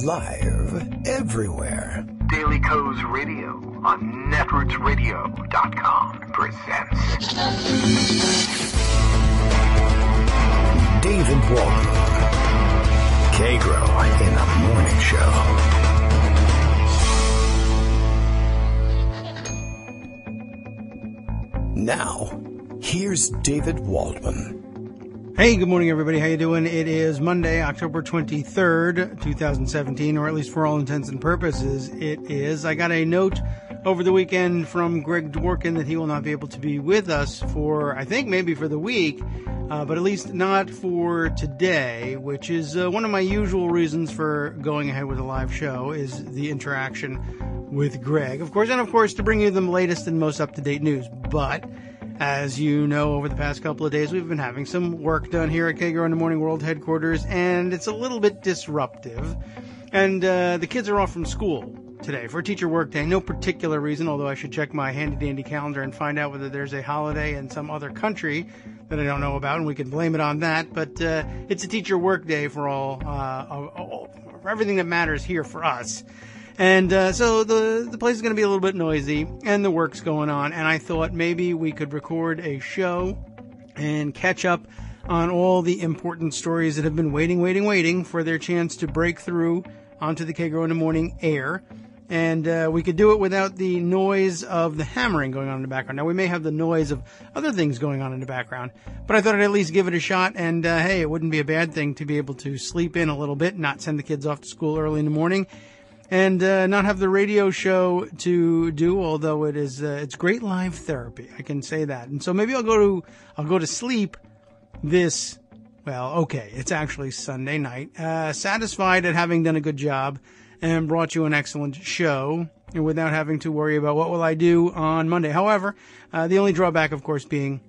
Live everywhere. Daily Co's Radio on netrootsradio.com presents David Waldman. Kagro in the Morning Show. Now, here's David Waldman. Hey, good morning, everybody. How you doing? It is Monday, October 23rd, 2017, or at least for all intents and purposes, it is. I got a note over the weekend from Greg Dworkin that he will not be able to be with us for, I think, maybe for the week, but at least not for today, which is one of my usual reasons for going ahead with a live show, is the interaction with Greg. Of course, to bring you the latest and most up-to-date news. But as you know, over the past couple of days, we've been having some work done here at Kagro in the Morning World headquarters, and it's a little bit disruptive. And the kids are off from school today for a teacher work day. No particular reason, although I should check my handy-dandy calendar and find out whether there's a holiday in some other country that I don't know about, and we can blame it on that. But it's a teacher work day for for everything that matters here for us. And so the place is going to be a little bit noisy, and the work's going on, and I thought maybe we could record a show and catch up on all the important stories that have been waiting for their chance to break through onto the Kagro in the Morning air. And we could do it without the noise of the hammering going on in the background. Now, we may have the noise of other things going on in the background, but I thought I'd at least give it a shot, and hey, it wouldn't be a bad thing to be able to sleep in a little bit, not send the kids off to school early in the morning, and not have the radio show to do, although it's great live therapy, I can say that. And so maybe I'll go to sleep this, it's actually Sunday night, satisfied at having done a good job and brought you an excellent show, and without having to worry about what will I do on Monday. However, the only drawback, of course, being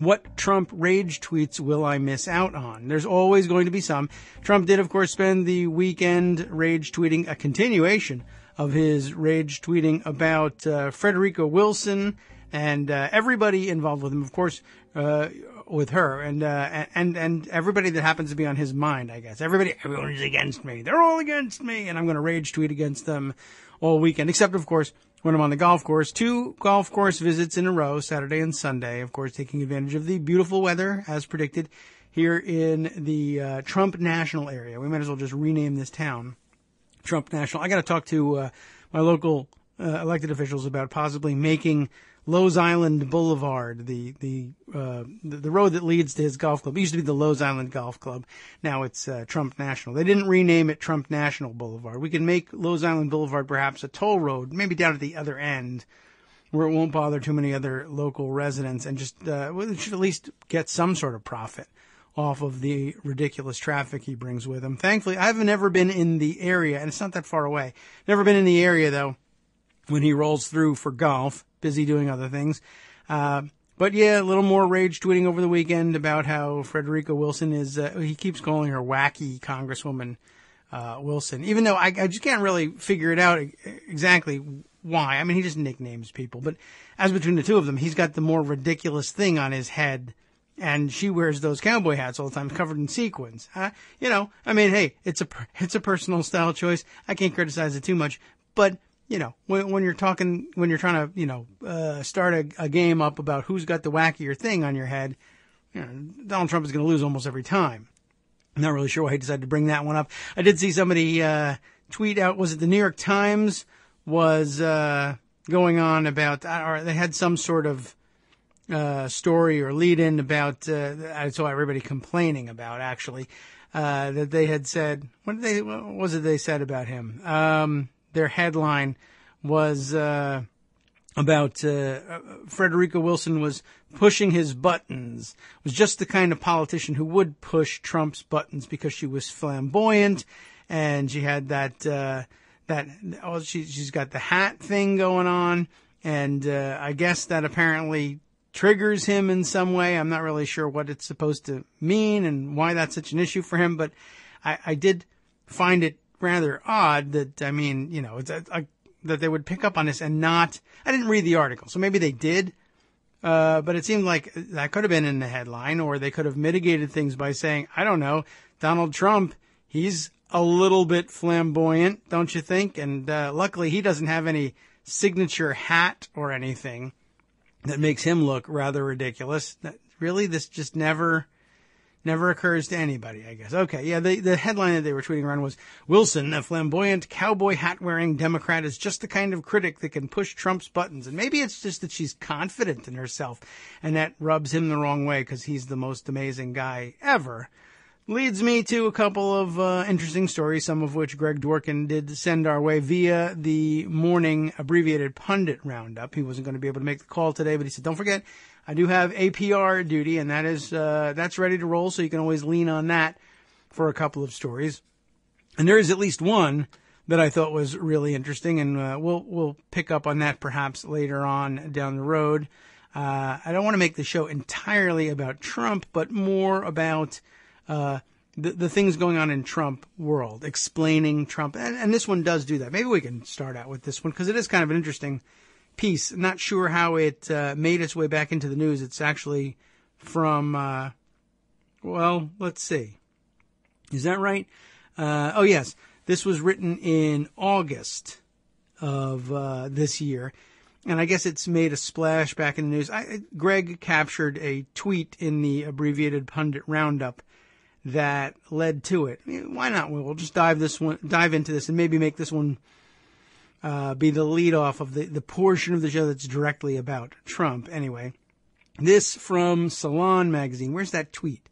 what Trump rage tweets will I miss out on? There's always going to be some. Trump did, of course, spend the weekend rage tweeting, a continuation of his rage tweeting about Frederica Wilson and everybody involved with him, of course, with her and everybody that happens to be on his mind, I guess. Everyone's against me. They're all against me, and I'm going to rage tweet against them all weekend, except, of course, when I'm on the golf course. 2 golf course visits in a row, Saturday and Sunday, of course, taking advantage of the beautiful weather, as predicted, here in the Trump National area. We might as well just rename this town Trump National. I got to talk to my local elected officials about possibly making Lowe's Island Boulevard, the road that leads to his golf club. It used to be the Lowe's Island Golf Club. Now it's Trump National. They didn't rename it Trump National Boulevard. We can make Lowe's Island Boulevard perhaps a toll road, maybe down at the other end, where it won't bother too many other local residents, and just we should at least get some sort of profit off of the ridiculous traffic he brings with him. Thankfully, I've never been in the area, and it's not that far away. Never been in the area, though, when he rolls through for golf, busy doing other things. But yeah, a little more rage tweeting over the weekend about how Frederica Wilson is, he keeps calling her wacky Congresswoman Wilson, even though I just can't really figure it out exactly why. I mean, he just nicknames people, but as between the two of them, he's got the more ridiculous thing on his head, and she wears those cowboy hats all the time, covered in sequins. Hey, it's a personal style choice. I can't criticize it too much, but when you're trying to, start a game up about who's got the wackier thing on your head, Donald Trump is going to lose almost every time. I'm not really sure why he decided to bring that one up. I did see somebody, tweet out, was it the New York Times was, going on about, or they had some sort of, story or lead in about, I saw everybody complaining about actually, that they had said, what was it they said about him? Their headline was about Frederica Wilson was pushing his buttons, was just the kind of politician who would push Trump's buttons because she was flamboyant, and she had she's got the hat thing going on, and I guess that apparently triggers him in some way. I'm not really sure what it's supposed to mean and why that's such an issue for him, but I did find it rather odd that, that they would pick up on this and not, I didn't read the article, so maybe they did, but it seemed like that could have been in the headline, or they could have mitigated things by saying, I don't know, Donald Trump, he's a little bit flamboyant, don't you think? And luckily he doesn't have any signature hat or anything that makes him look rather ridiculous. Really, this just never occurs to anybody, I guess. Okay, yeah, the headline that they were tweeting around was, Wilson, a flamboyant cowboy hat-wearing Democrat, is just the kind of critic that can push Trump's buttons. And maybe it's just that she's confident in herself, and that rubs him the wrong way because he's the most amazing guy ever. Leads me to a couple of interesting stories, some of which Greg Dworkin did send our way via the morning abbreviated pundit roundup. He wasn't going to be able to make the call today, but he said, don't forget, I do have APR duty, and that's ready to roll, so you can always lean on that for a couple of stories. And there is at least one that I thought was really interesting, and we'll pick up on that perhaps later on down the road. I don't want to make the show entirely about Trump, but more about the things going on in Trump world, explaining Trump. And this one does do that. Maybe we can start out with this one because it is kind of an interesting piece. Not sure how it made its way back into the news. It's actually from, let's see. Is that right? Oh, yes. This was written in August of this year. And I guess it's made a splash back in the news. Greg captured a tweet in the abbreviated pundit roundup that led to it. Why not? We'll just dive into this and maybe make this one be the lead off of the portion of the show that's directly about Trump. Anyway, this from Salon magazine. Where's that tweet?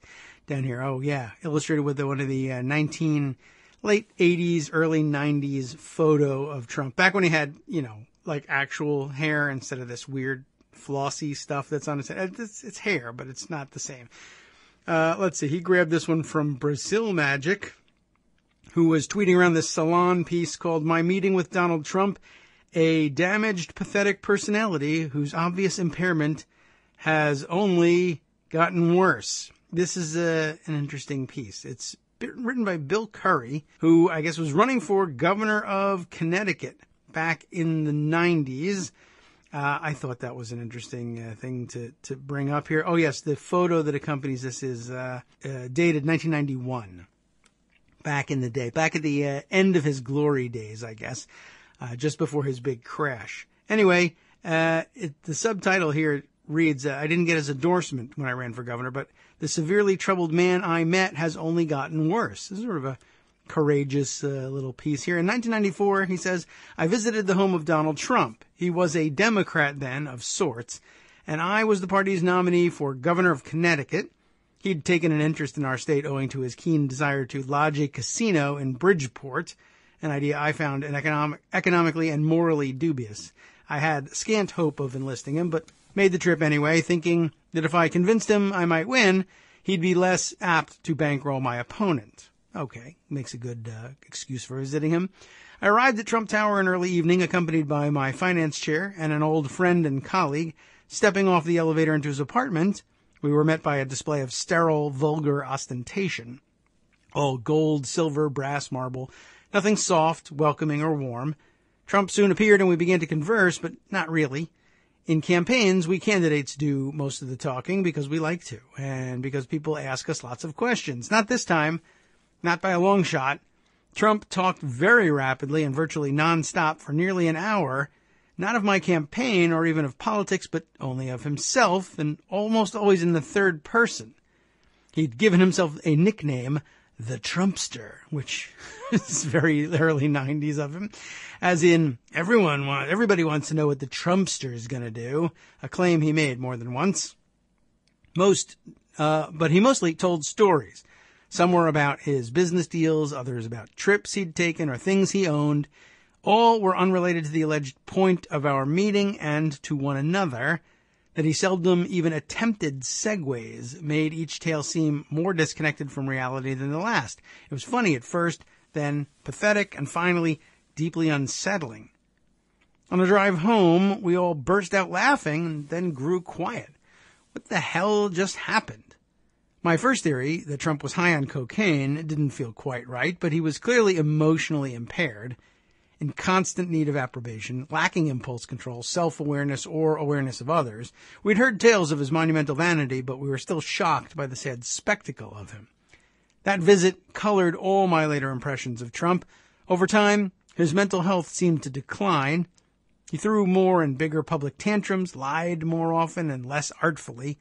Down here. Oh yeah. Illustrated with one of the late 80s, early 90s photo of Trump. Back when he had, like actual hair instead of this weird flossy stuff that's on his head. It's hair, but it's not the same. Let's see. He grabbed this one from Brazil Magic, who was tweeting around this Salon piece called My Meeting with Donald Trump, a damaged, pathetic personality whose obvious impairment has only gotten worse. This is an interesting piece. It's written by Bill Curry, who I guess was running for governor of Connecticut back in the 90s. I thought that was an interesting thing to bring up here. Oh, yes, the photo that accompanies this is dated 1991, back in the day, back at the end of his glory days, I guess, just before his big crash. Anyway, the subtitle here reads, I didn't get his endorsement when I ran for governor, but the severely troubled man I met has only gotten worse. This is sort of a courageous little piece here. In 1994, he says, I visited the home of Donald Trump. He was a Democrat then, of sorts, and I was the party's nominee for governor of Connecticut. He'd taken an interest in our state owing to his keen desire to lodge a casino in Bridgeport, an idea I found economically and morally dubious. I had scant hope of enlisting him, but made the trip anyway, thinking that if I convinced him I might win, he'd be less apt to bankroll my opponent. Okay, makes a good excuse for visiting him. I arrived at Trump Tower in early evening, accompanied by my finance chair and an old friend and colleague. Stepping off the elevator into his apartment, we were met by a display of sterile, vulgar ostentation. All gold, silver, brass, marble, nothing soft, welcoming, or warm. Trump soon appeared and we began to converse, but not really. In campaigns, we candidates do most of the talking because we like to, and because people ask us lots of questions. Not this time. Not by a long shot. Trump talked very rapidly and virtually nonstop for nearly an hour, not of my campaign or even of politics, but only of himself, and almost always in the third person. He'd given himself a nickname, the Trumpster, which is very early 90s of him, as in everybody wants to know what the Trumpster is going to do, a claim he made more than once. But he mostly told stories. Some were about his business deals, others about trips he'd taken or things he owned. All were unrelated to the alleged point of our meeting and to one another. That he seldom even attempted segues made each tale seem more disconnected from reality than the last. It was funny at first, then pathetic, and finally deeply unsettling. On the drive home, we all burst out laughing and then grew quiet. What the hell just happened? My first theory, that Trump was high on cocaine, didn't feel quite right, but he was clearly emotionally impaired, in constant need of approbation, lacking impulse control, self-awareness, or awareness of others. We'd heard tales of his monumental vanity, but we were still shocked by the sad spectacle of him. That visit colored all my later impressions of Trump. Over time, his mental health seemed to decline. He threw more and bigger public tantrums, lied more often and less artfully.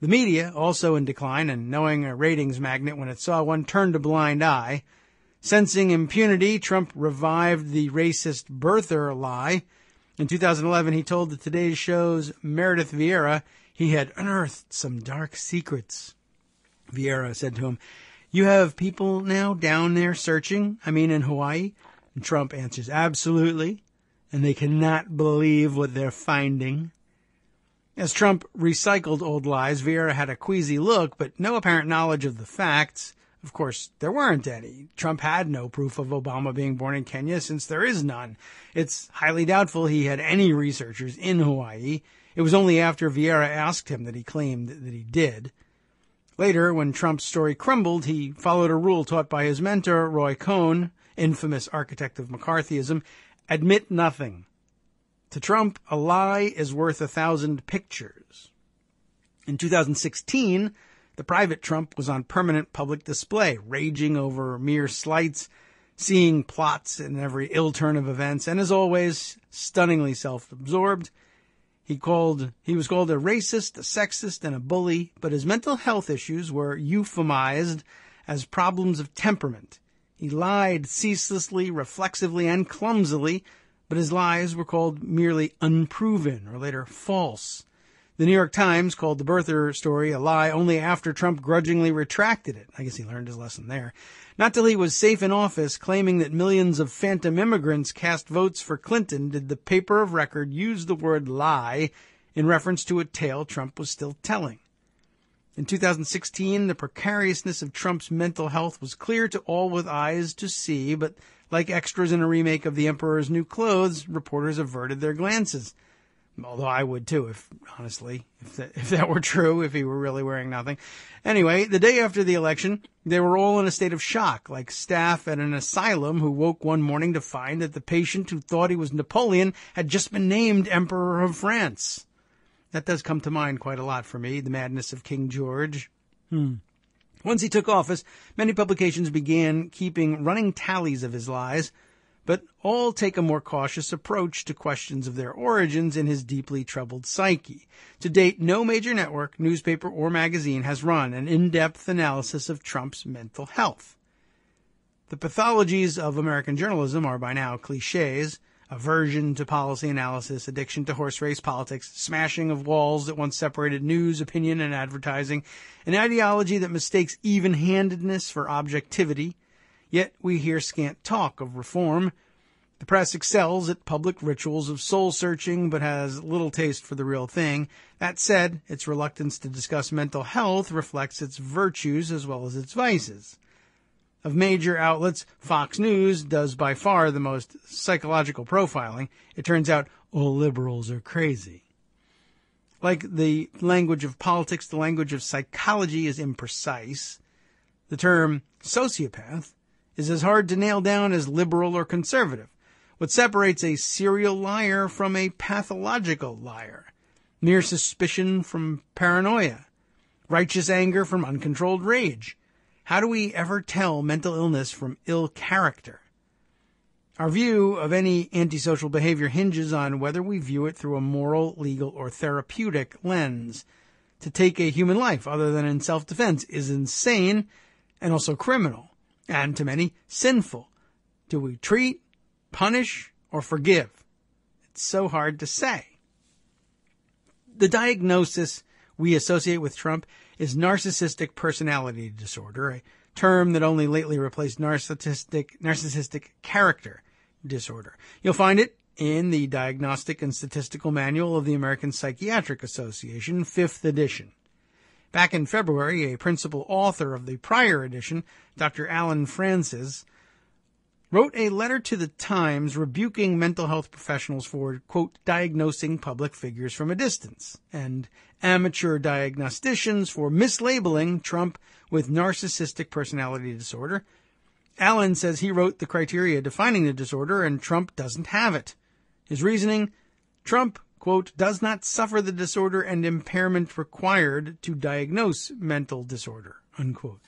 The media, also in decline, and knowing a ratings magnet when it saw one, turned a blind eye. Sensing impunity, Trump revived the racist birther lie. In 2011, he told the Today Show's Meredith Vieira he had unearthed some dark secrets. Vieira said to him, "You have people now down there searching, in Hawaii?" And Trump answers, "Absolutely. And they cannot believe what they're finding." As Trump recycled old lies, Vieira had a queasy look, but no apparent knowledge of the facts. Of course, there weren't any. Trump had no proof of Obama being born in Kenya, since there is none. It's highly doubtful he had any researchers in Hawaii. It was only after Vieira asked him that he claimed that he did. Later, when Trump's story crumbled, he followed a rule taught by his mentor, Roy Cohn, infamous architect of McCarthyism: admit nothing. To Trump, a lie is worth 1,000 pictures. In 2016, the private Trump was on permanent public display, raging over mere slights, seeing plots in every ill turn of events, and as always, stunningly self-absorbed. He was called a racist, a sexist, and a bully, but his mental health issues were euphemized as problems of temperament. He lied ceaselessly, reflexively, and clumsily, but his lies were called merely unproven, or later false. The New York Times called the birther story a lie only after Trump grudgingly retracted it. I guess he learned his lesson there. Not till he was safe in office, claiming that millions of phantom immigrants cast votes for Clinton, did the paper of record use the word lie in reference to a tale Trump was still telling. In 2016, the precariousness of Trump's mental health was clear to all with eyes to see, but like extras in a remake of The Emperor's New Clothes, reporters averted their glances. Although I would too, if that were true, if he were really wearing nothing. Anyway, the day after the election, they were all in a state of shock, like staff at an asylum who woke one morning to find that the patient who thought he was Napoleon had just been named Emperor of France. That does come to mind quite a lot for me, the madness of King George. Once he took office, many publications began keeping running tallies of his lies, but all take a more cautious approach to questions of their origins in his deeply troubled psyche. To date, no major network, newspaper, or magazine has run an in-depth analysis of Trump's mental health. The pathologies of American journalism are by now cliches: aversion to policy analysis, addiction to horse race politics, smashing of walls that once separated news, opinion, and advertising, an ideology that mistakes even-handedness for objectivity. Yet we hear scant talk of reform. The press excels at public rituals of soul-searching, but has little taste for the real thing. That said, its reluctance to discuss mental health reflects its virtues as well as its vices. Of major outlets, Fox News does by far the most psychological profiling. It turns out all liberals are crazy. Like the language of politics, the language of psychology is imprecise. The term sociopath is as hard to nail down as liberal or conservative. What separates a serial liar from a pathological liar? Mere suspicion from paranoia. Righteous anger from uncontrolled rage. How do we ever tell mental illness from ill character? Our view of any antisocial behavior hinges on whether we view it through a moral, legal, or therapeutic lens. To take a human life other than in self-defense is insane and also criminal, and to many, sinful. Do we treat, punish, or forgive? It's so hard to say. The diagnosis we associate with Trump is narcissistic personality disorder, a term that only lately replaced narcissistic character disorder. You'll find it in the Diagnostic and Statistical Manual of the American Psychiatric Association, 5th edition. Back in February, a principal author of the prior edition, Dr. Alan Francis, wrote a letter to the Times rebuking mental health professionals for, quote, diagnosing public figures from a distance, and amateur diagnosticians for mislabeling Trump with narcissistic personality disorder. Allen says he wrote the criteria defining the disorder and Trump doesn't have it. His reasoning, Trump, quote, does not suffer the disorder and impairment required to diagnose mental disorder, unquote.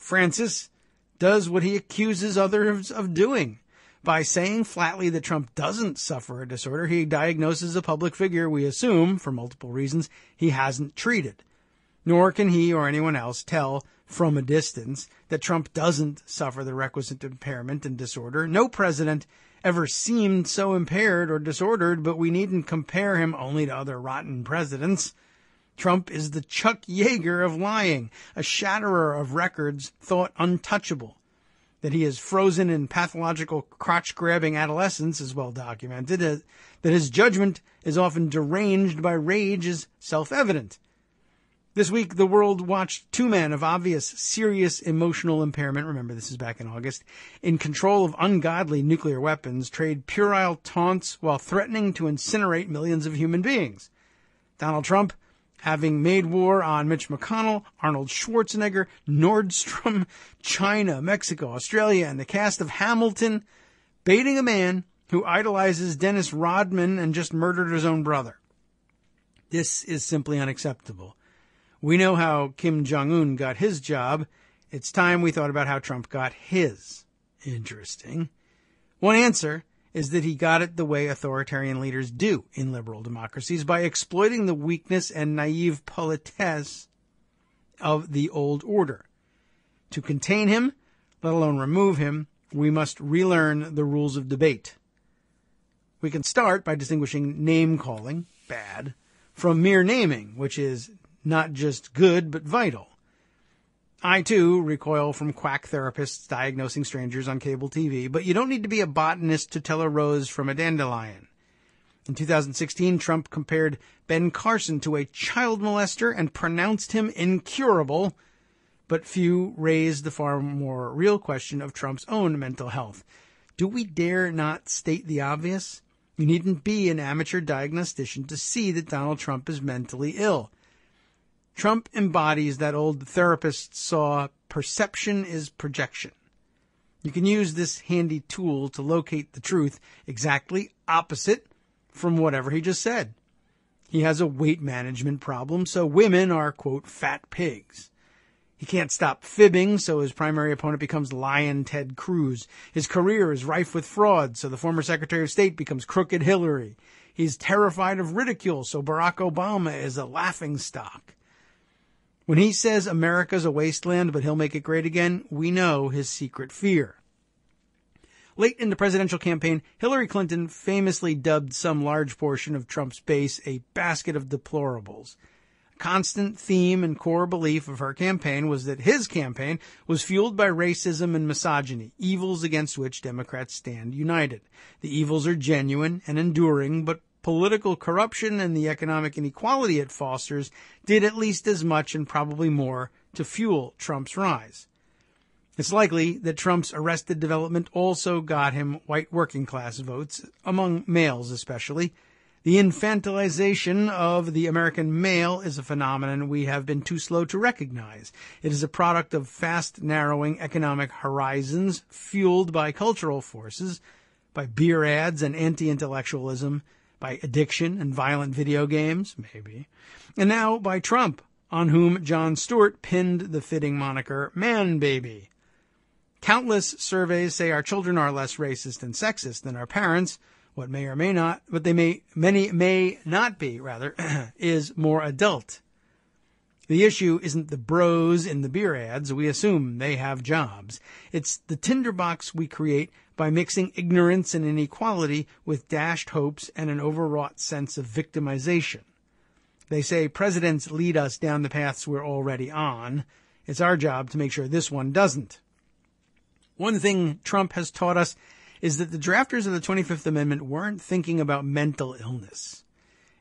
Francis does what he accuses others of doing. By saying flatly that Trump doesn't suffer a disorder, he diagnoses a public figure we assume, for multiple reasons, he hasn't treated. Nor can he or anyone else tell from a distance that Trump doesn't suffer the requisite impairment and disorder. No president ever seemed so impaired or disordered, but we needn't compare him only to other rotten presidents. Trump is the Chuck Yeager of lying, a shatterer of records thought untouchable. That he is frozen in pathological crotch-grabbing adolescence is well documented. That his judgment is often deranged by rage is self-evident. This week, the world watched two men of obvious, serious emotional impairment, remember this is back in August, in control of ungodly nuclear weapons, trade puerile taunts while threatening to incinerate millions of human beings. Donald Trump, having made war on Mitch McConnell, Arnold Schwarzenegger, Nordstrom, China, Mexico, Australia, and the cast of Hamilton, baiting a man who idolizes Dennis Rodman and just murdered his own brother. This is simply unacceptable. We know how Kim Jong-un got his job. It's time we thought about how Trump got his. Interesting. One answer is that he got it the way authoritarian leaders do in liberal democracies, by exploiting the weakness and naive politesse of the old order. To contain him, let alone remove him, we must relearn the rules of debate. We can start by distinguishing name-calling, bad, from mere naming, which is not just good, but vital. I, too, recoil from quack therapists diagnosing strangers on cable TV, but you don't need to be a botanist to tell a rose from a dandelion. In 2016, Trump compared Ben Carson to a child molester and pronounced him incurable, but few raised the far more real question of Trump's own mental health. Do we dare not state the obvious? You needn't be an amateur diagnostician to see that Donald Trump is mentally ill. Trump embodies that old therapist saw, perception is projection. You can use this handy tool to locate the truth exactly opposite from whatever he just said. He has a weight management problem, so women are, quote, fat pigs. He can't stop fibbing, so his primary opponent becomes Lion Ted Cruz. His career is rife with fraud, so the former Secretary of State becomes Crooked Hillary. He's terrified of ridicule, so Barack Obama is a laughingstock. When he says America's a wasteland, but he'll make it great again, we know his secret fear. Late in the presidential campaign, Hillary Clinton famously dubbed some large portion of Trump's base a basket of deplorables. A constant theme and core belief of her campaign was that his campaign was fueled by racism and misogyny, evils against which Democrats stand united. The evils are genuine and enduring, but political corruption and the economic inequality it fosters did at least as much and probably more to fuel Trump's rise. It's likely that Trump's arrested development also got him white working class votes, among males especially. The infantilization of the American male is a phenomenon we have been too slow to recognize. It is a product of fast narrowing economic horizons fueled by cultural forces, by beer ads and anti-intellectualism, by addiction and violent video games, maybe, and now by Trump, on whom Jon Stewart pinned the fitting moniker man baby. Countless surveys say our children are less racist and sexist than our parents. What may or may not, many may not be, is more adult. The issue isn't the bros in the beer ads. We assume they have jobs. It's the tinderbox we create by mixing ignorance and inequality with dashed hopes and an overwrought sense of victimization. They say presidents lead us down the paths we're already on. It's our job to make sure this one doesn't. One thing Trump has taught us is that the drafters of the 25th Amendment weren't thinking about mental illness.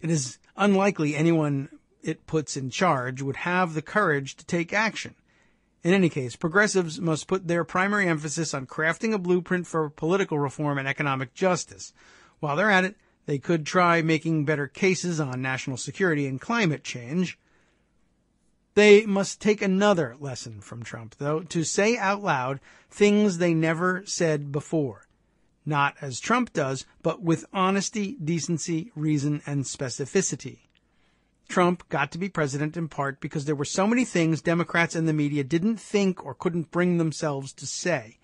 It is unlikely anyone it puts in charge would have the courage to take action. In any case, progressives must put their primary emphasis on crafting a blueprint for political reform and economic justice. While they're at it, they could try making better cases on national security and climate change. They must take another lesson from Trump, though, to say out loud things they never said before. Not as Trump does, but with honesty, decency, reason, and specificity. Trump got to be president in part because there were so many things Democrats and the media didn't think or couldn't bring themselves to say.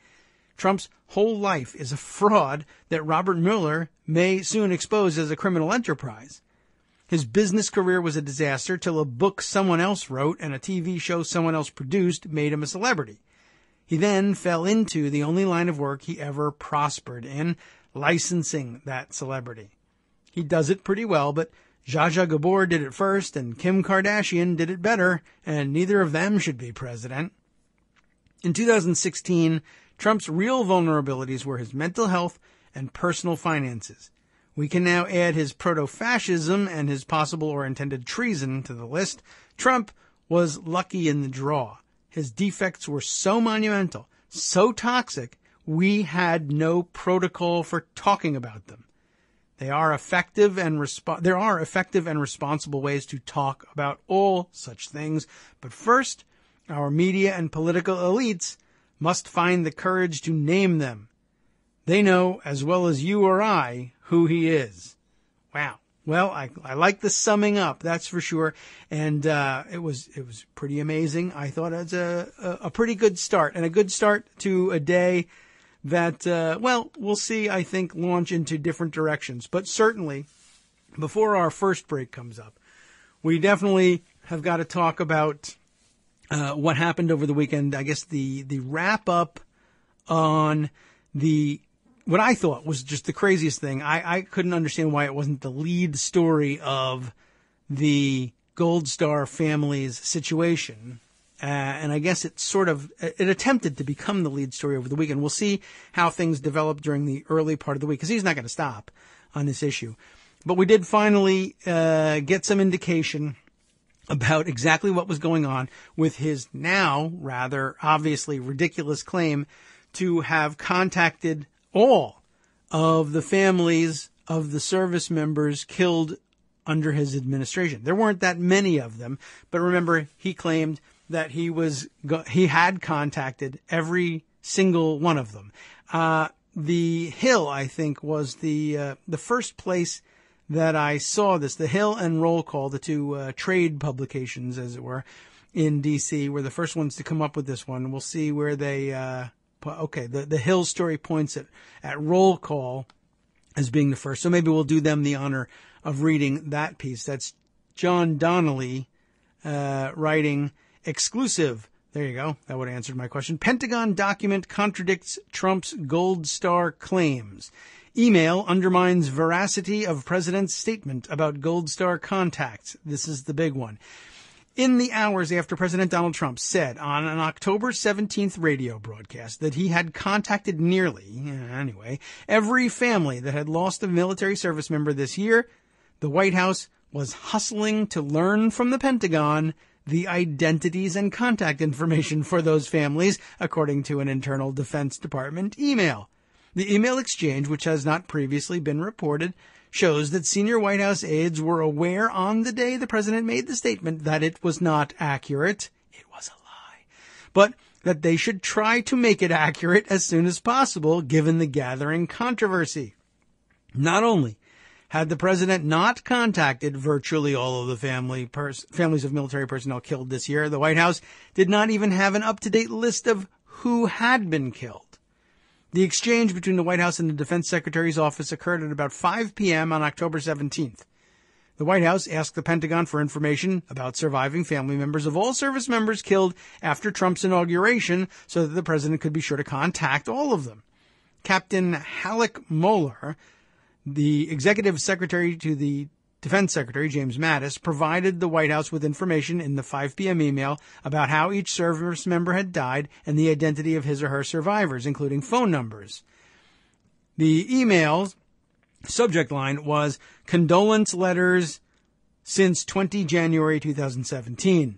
Trump's whole life is a fraud that Robert Mueller may soon expose as a criminal enterprise. His business career was a disaster till a book someone else wrote and a TV show someone else produced made him a celebrity. He then fell into the only line of work he ever prospered in, licensing that celebrity. He does it pretty well, but Zsa Zsa Gabor did it first and Kim Kardashian did it better, and neither of them should be president. In 2016, Trump's real vulnerabilities were his mental health and personal finances. We can now add his proto-fascism and his possible or intended treason to the list. Trump was lucky in the draw. His defects were so monumental, so toxic, we had no protocol for talking about them. There are effective and responsible ways to talk about all such things, but first, our media and political elites must find the courage to name them. They know as well as you or I who he is. Wow. Well, I like the summing up, that's for sure. And it was pretty amazing. I thought it's a pretty good start, and a good start to a day that, we'll see, I think, launch into different directions. But certainly, before our first break comes up, we definitely have got to talk about what happened over the weekend. I guess the wrap up on what I thought was just the craziest thing. I couldn't understand why it wasn't the lead story of the Gold Star family's situation. And I guess it attempted to become the lead story over the weekend. We'll see how things develop during the early part of the week, because he's not going to stop on this issue. But we did finally get some indication about exactly what was going on with his now rather obviously ridiculous claim to have contacted all of the families of the service members killed under his administration. There weren't that many of them, but remember, he claimed that he had contacted every single one of them. The Hill, I think, was the first place that I saw this. The Hill and Roll Call, the two trade publications, as it were, in D.C., were the first ones to come up with this one. We'll see where they the Hill story points at Roll Call as being the first. So maybe we'll do them the honor of reading that piece. That's John Donnelly writing exclusive. There you go. That would have answered my question. Pentagon document contradicts Trump's Gold Star claims. Email undermines veracity of president's statement about Gold Star contacts. This is the big one. In the hours after President Donald Trump said on an October 17th radio broadcast that he had contacted every family that had lost a military service member this year, the White House was hustling to learn from the Pentagon the identities and contact information for those families, according to an internal Defense Department email. The email exchange, which has not previously been reported, shows that senior White House aides were aware on the day the president made the statement that it was not accurate. It was a lie. But that they should try to make it accurate as soon as possible, given the gathering controversy. Not only had the president not contacted virtually all of the families of military personnel killed this year, the White House did not even have an up-to-date list of who had been killed. The exchange between the White House and the Defense Secretary's office occurred at about 5 p.m. on October 17th. The White House asked the Pentagon for information about surviving family members of all service members killed after Trump's inauguration so that the president could be sure to contact all of them. Captain Halleck Moeller, the executive secretary to the Defense Secretary, James Mattis, provided the White House with information in the 5 p.m. email about how each service member had died and the identity of his or her survivors, including phone numbers. The email's subject line was condolence letters since 20 January 2017.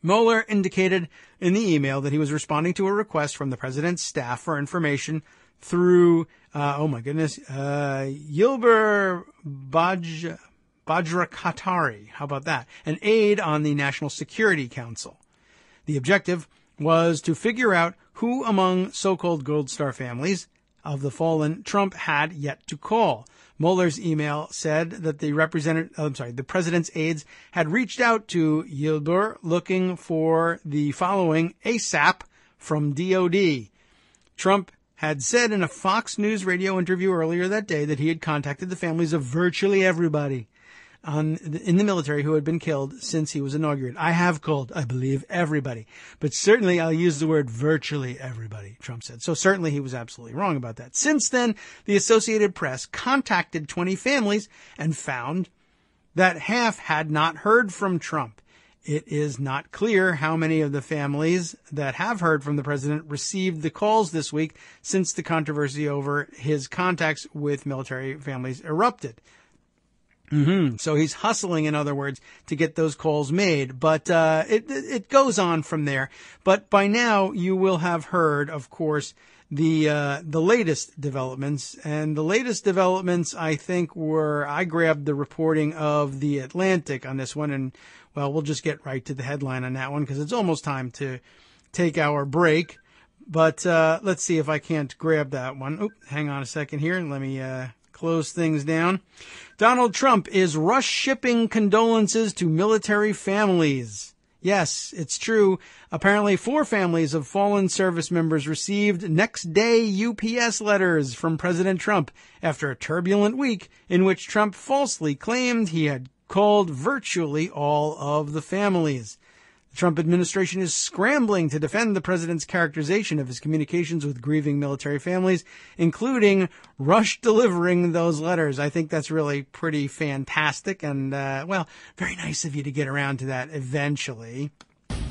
Mueller indicated in the email that he was responding to a request from the president's staff for information through, Yilbur Bajrakatari. How about that? An aide on the National Security Council. The objective was to figure out who among so-called Gold Star families of the fallen Trump had yet to call. Mueller's email said that the president's aides had reached out to Yildur looking for the following ASAP from DOD. Trump had said in a Fox News radio interview earlier that day that he had contacted the families of virtually everybody in the military who had been killed since he was inaugurated. I have called, I believe, everybody. But certainly I'll use the word virtually everybody, Trump said. So certainly he was absolutely wrong about that. Since then, the Associated Press contacted 20 families and found that half had not heard from Trump. It is not clear how many of the families that have heard from the president received the calls this week since the controversy over his contacts with military families erupted. So he's hustling, in other words, to get those calls made. But it goes on from there. But by now, you will have heard, of course, the latest developments. And the latest developments, I think, I grabbed the reporting of The Atlantic on this one. And, well, we'll just get right to the headline on that one because it's almost time to take our break. But let's see if I can't grab that one. Oh, hang on a second here. Let me close things down. Donald Trump is rush shipping condolences to military families. Yes, it's true. Apparently 4 families of fallen service members received next day UPS letters from President Trump after a turbulent week in which Trump falsely claimed he had called virtually all of the families. The Trump administration is scrambling to defend the president's characterization of his communications with grieving military families, including rush delivering those letters. I think that's really pretty fantastic and, very nice of you to get around to that eventually.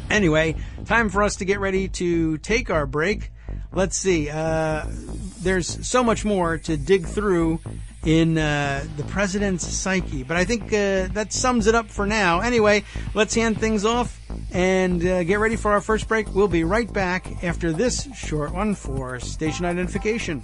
Anyway, time for us to get ready to take our break. Let's see. There's so much more to dig through in the president's psyche. But I think that sums it up for now. Anyway, let's hand things off and get ready for our first break. We'll be right back after this short one for station identification.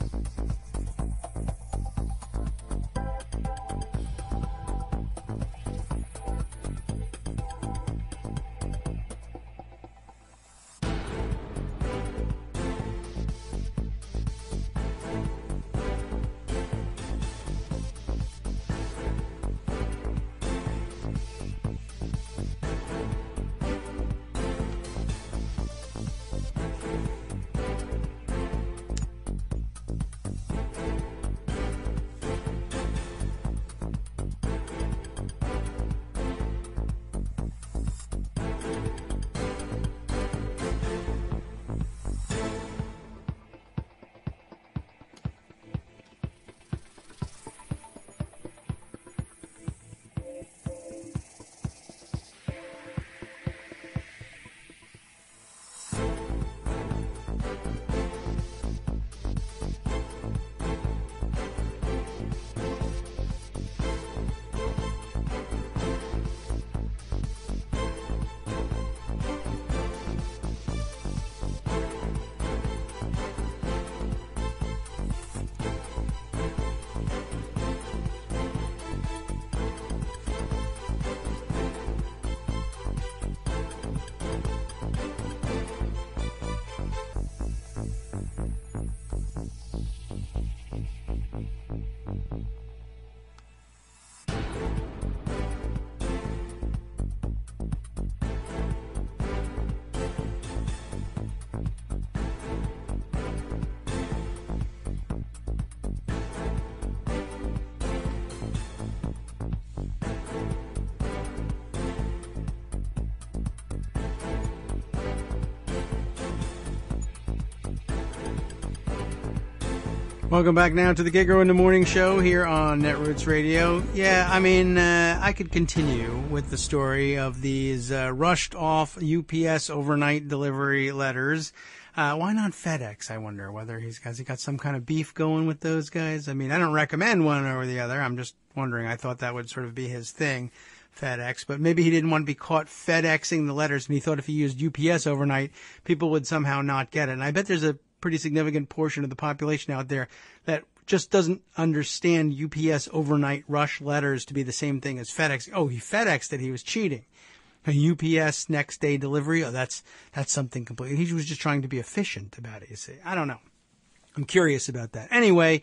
Welcome back now to the Kagro in the Morning Show here on Netroots Radio. Yeah, I mean, I could continue with the story of these rushed off UPS overnight delivery letters. Why not FedEx? I wonder whether has he got some kind of beef going with those guys. I mean, I don't recommend one over the other. I'm just wondering. I thought that would sort of be his thing, FedEx. But maybe he didn't want to be caught FedExing the letters, and he thought if he used UPS overnight, people would somehow not get it. And I bet there's a pretty significant portion of the population out there that just doesn't understand UPS overnight rush letters to be the same thing as FedEx. Oh, he FedExed that he was cheating. A UPS next day delivery, oh, that's something completely. He was just trying to be efficient about it, you see. I don't know. I'm curious about that. Anyway,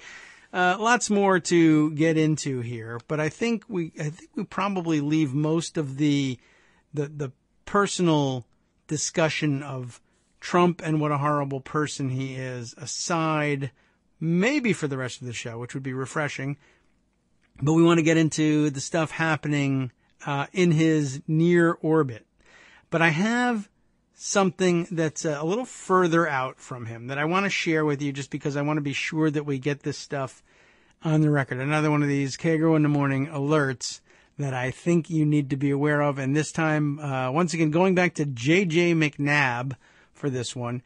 Lots more to get into here, but I think we probably leave most of the personal discussion of Trump and what a horrible person he is aside, maybe for the rest of the show, which would be refreshing. But we want to get into the stuff happening in his near orbit. But I have something that's a little further out from him that I want to share with you just because I want to be sure that we get this stuff on the record. Another one of these Kagro in the morning alerts that I think you need to be aware of. And this time, once again, going back to J.J. McNabb for this one.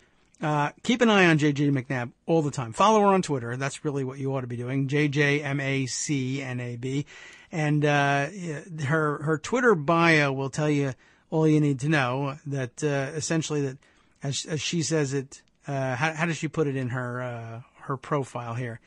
Keep an eye on J.J. McNabb all the time. Follow her on Twitter. That's really what you ought to be doing. JJMACNAB. And her Twitter bio will tell you all you need to know. That essentially, that as she says it, how does she put it in her profile here?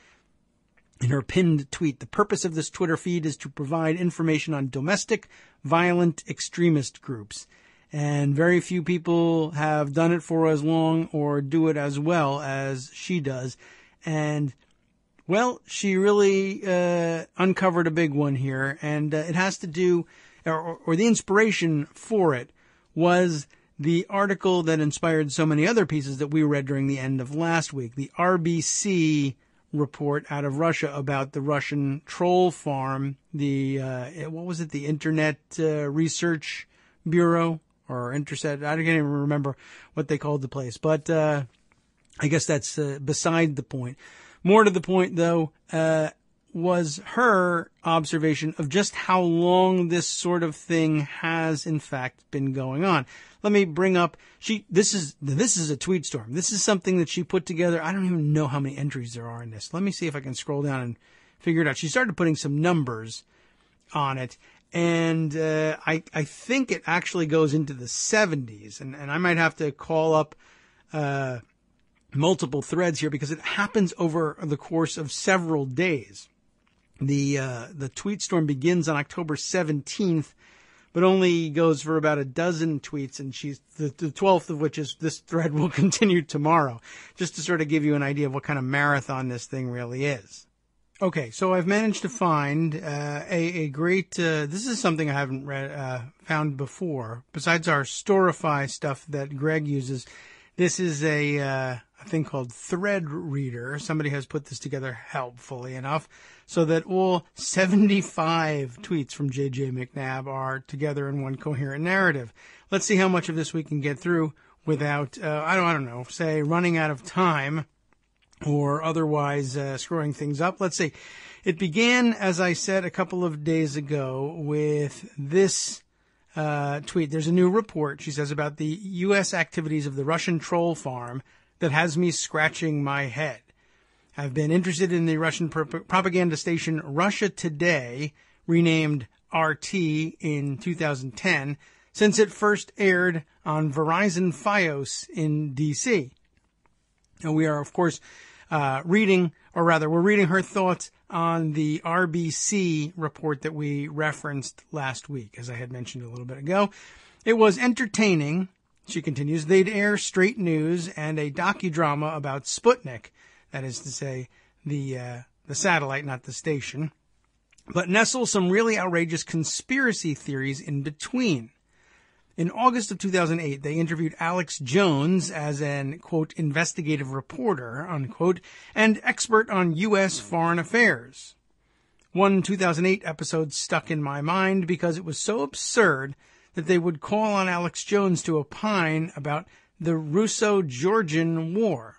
In her pinned tweet, the purpose of this Twitter feed is to provide information on domestic violent extremist groups. And very few people have done it for as long or do it as well as she does. And, well, she really uncovered a big one here. And it has to do, or the inspiration for it was the article that inspired so many other pieces that we read during the end of last week. The RBC report out of Russia about the Russian troll farm, the, what was it, the Internet Research Bureau? Or Intercept, I can't even remember what they called the place. But I guess that's beside the point. More to the point, though, was her observation of just how long this sort of thing has, in fact, been going on. Let me bring up, this is a tweet storm. This is something that she put together. I don't even know how many entries there are in this. Let me see if I can scroll down and figure it out. She started putting some numbers on it. And I think it actually goes into the 70s. And I might have to call up multiple threads here because it happens over the course of several days. The tweet storm begins on October 17th, but only goes for about a dozen tweets. And she's the 12th of which is this thread will continue tomorrow, just to sort of give you an idea of what kind of marathon this thing really is. Okay, so I've managed to find a great, this is something I haven't found before. Besides our Storify stuff that Greg uses, this is a thing called Thread Reader. Somebody has put this together helpfully enough so that all 75 tweets from J.J. McNabb are together in one coherent narrative. Let's see how much of this we can get through without, I don't know, say running out of time or otherwise screwing things up. Let's see. It began, as I said a couple of days ago, with this tweet. There's a new report, she says, about the U.S. activities of the Russian troll farm that has me scratching my head. I've been interested in the Russian propaganda station Russia Today, renamed RT in 2010, since it first aired on Verizon Fios in D.C. And we are, of course, we're reading her thoughts on the RBC report that we referenced last week, as I had mentioned a little bit ago. It was entertaining, she continues. They'd air straight news and a docudrama about Sputnik, that is to say, the satellite, not the station, but nestle some really outrageous conspiracy theories in between. In August of 2008, they interviewed Alex Jones as an, quote, investigative reporter, unquote, and expert on U.S. foreign affairs. One 2008 episode stuck in my mind because it was so absurd that they would call on Alex Jones to opine about the Russo-Georgian War.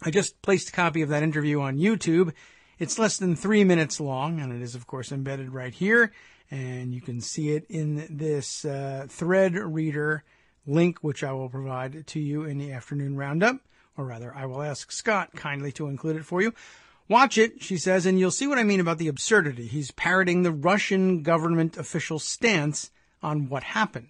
I just placed a copy of that interview on YouTube. It's less than 3 minutes long, and it is, of course, embedded right here. And you can see it in this thread reader link, which I will provide to you in the afternoon roundup. Or rather, I will ask Scott kindly to include it for you. Watch it, she says, and you'll see what I mean about the absurdity. He's parroting the Russian government official stance on what happened.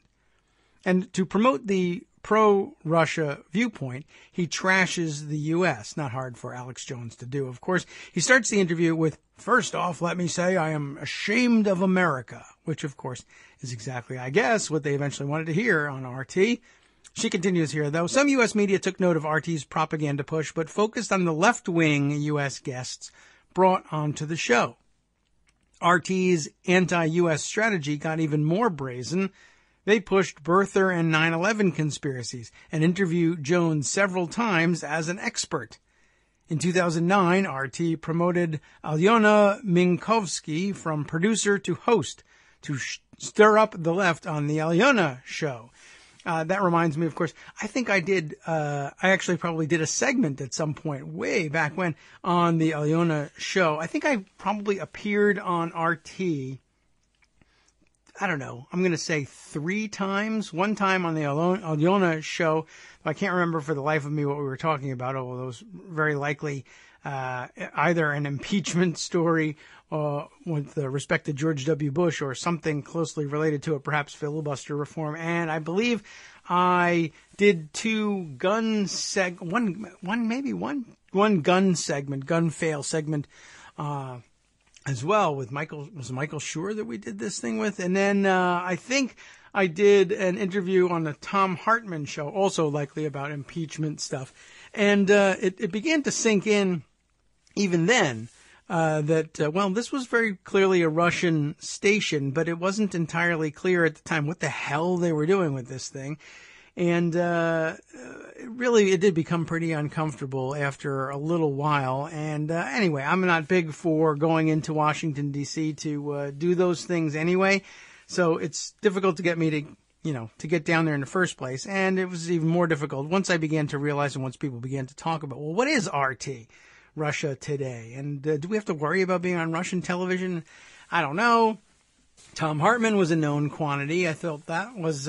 And to promote the pro-Russia viewpoint, he trashes the U.S. Not hard for Alex Jones to do, of course. He starts the interview with, "First off, let me say I am ashamed of America," which, of course, is exactly, I guess, what they eventually wanted to hear on RT. She continues here, though. Some U.S. media took note of RT's propaganda push, but focused on the left-wing U.S. guests brought onto the show. RT's anti-U.S. strategy got even more brazen. They pushed birther and 9/11 conspiracies and interviewed Jones several times as an expert. In 2009, RT promoted Alyona Minkovsky from producer to host to stir up the left on the Alyona show. That reminds me, of course, I think I actually probably did a segment at some point way back when on the Alyona show. I think I probably appeared on RT, I don't know, I'm going to say 3 times. One time on the Alyona show. I can't remember for the life of me what we were talking about, although it was very likely either an impeachment story with respect to George W. Bush or something closely related to it, perhaps filibuster reform. And I believe I did 2 gun one gun segment, gun fail segment, as well with Michael. Was it Michael Schur that we did this thing with? And then I think I did an interview on the Tom Hartman show, also likely about impeachment stuff. And it began to sink in even then that this was very clearly a Russian station, but it wasn't entirely clear at the time what the hell they were doing with this thing. And it did become pretty uncomfortable after a little while. And anyway, I'm not big for going into Washington, D.C. to do those things anyway. So it's difficult to get me to get down there in the first place. And it was even more difficult once I began to realize and once people began to talk about, well, what is RT, Russia Today? And do we have to worry about being on Russian television? I don't know. Tom Hartman was a known quantity. I felt that was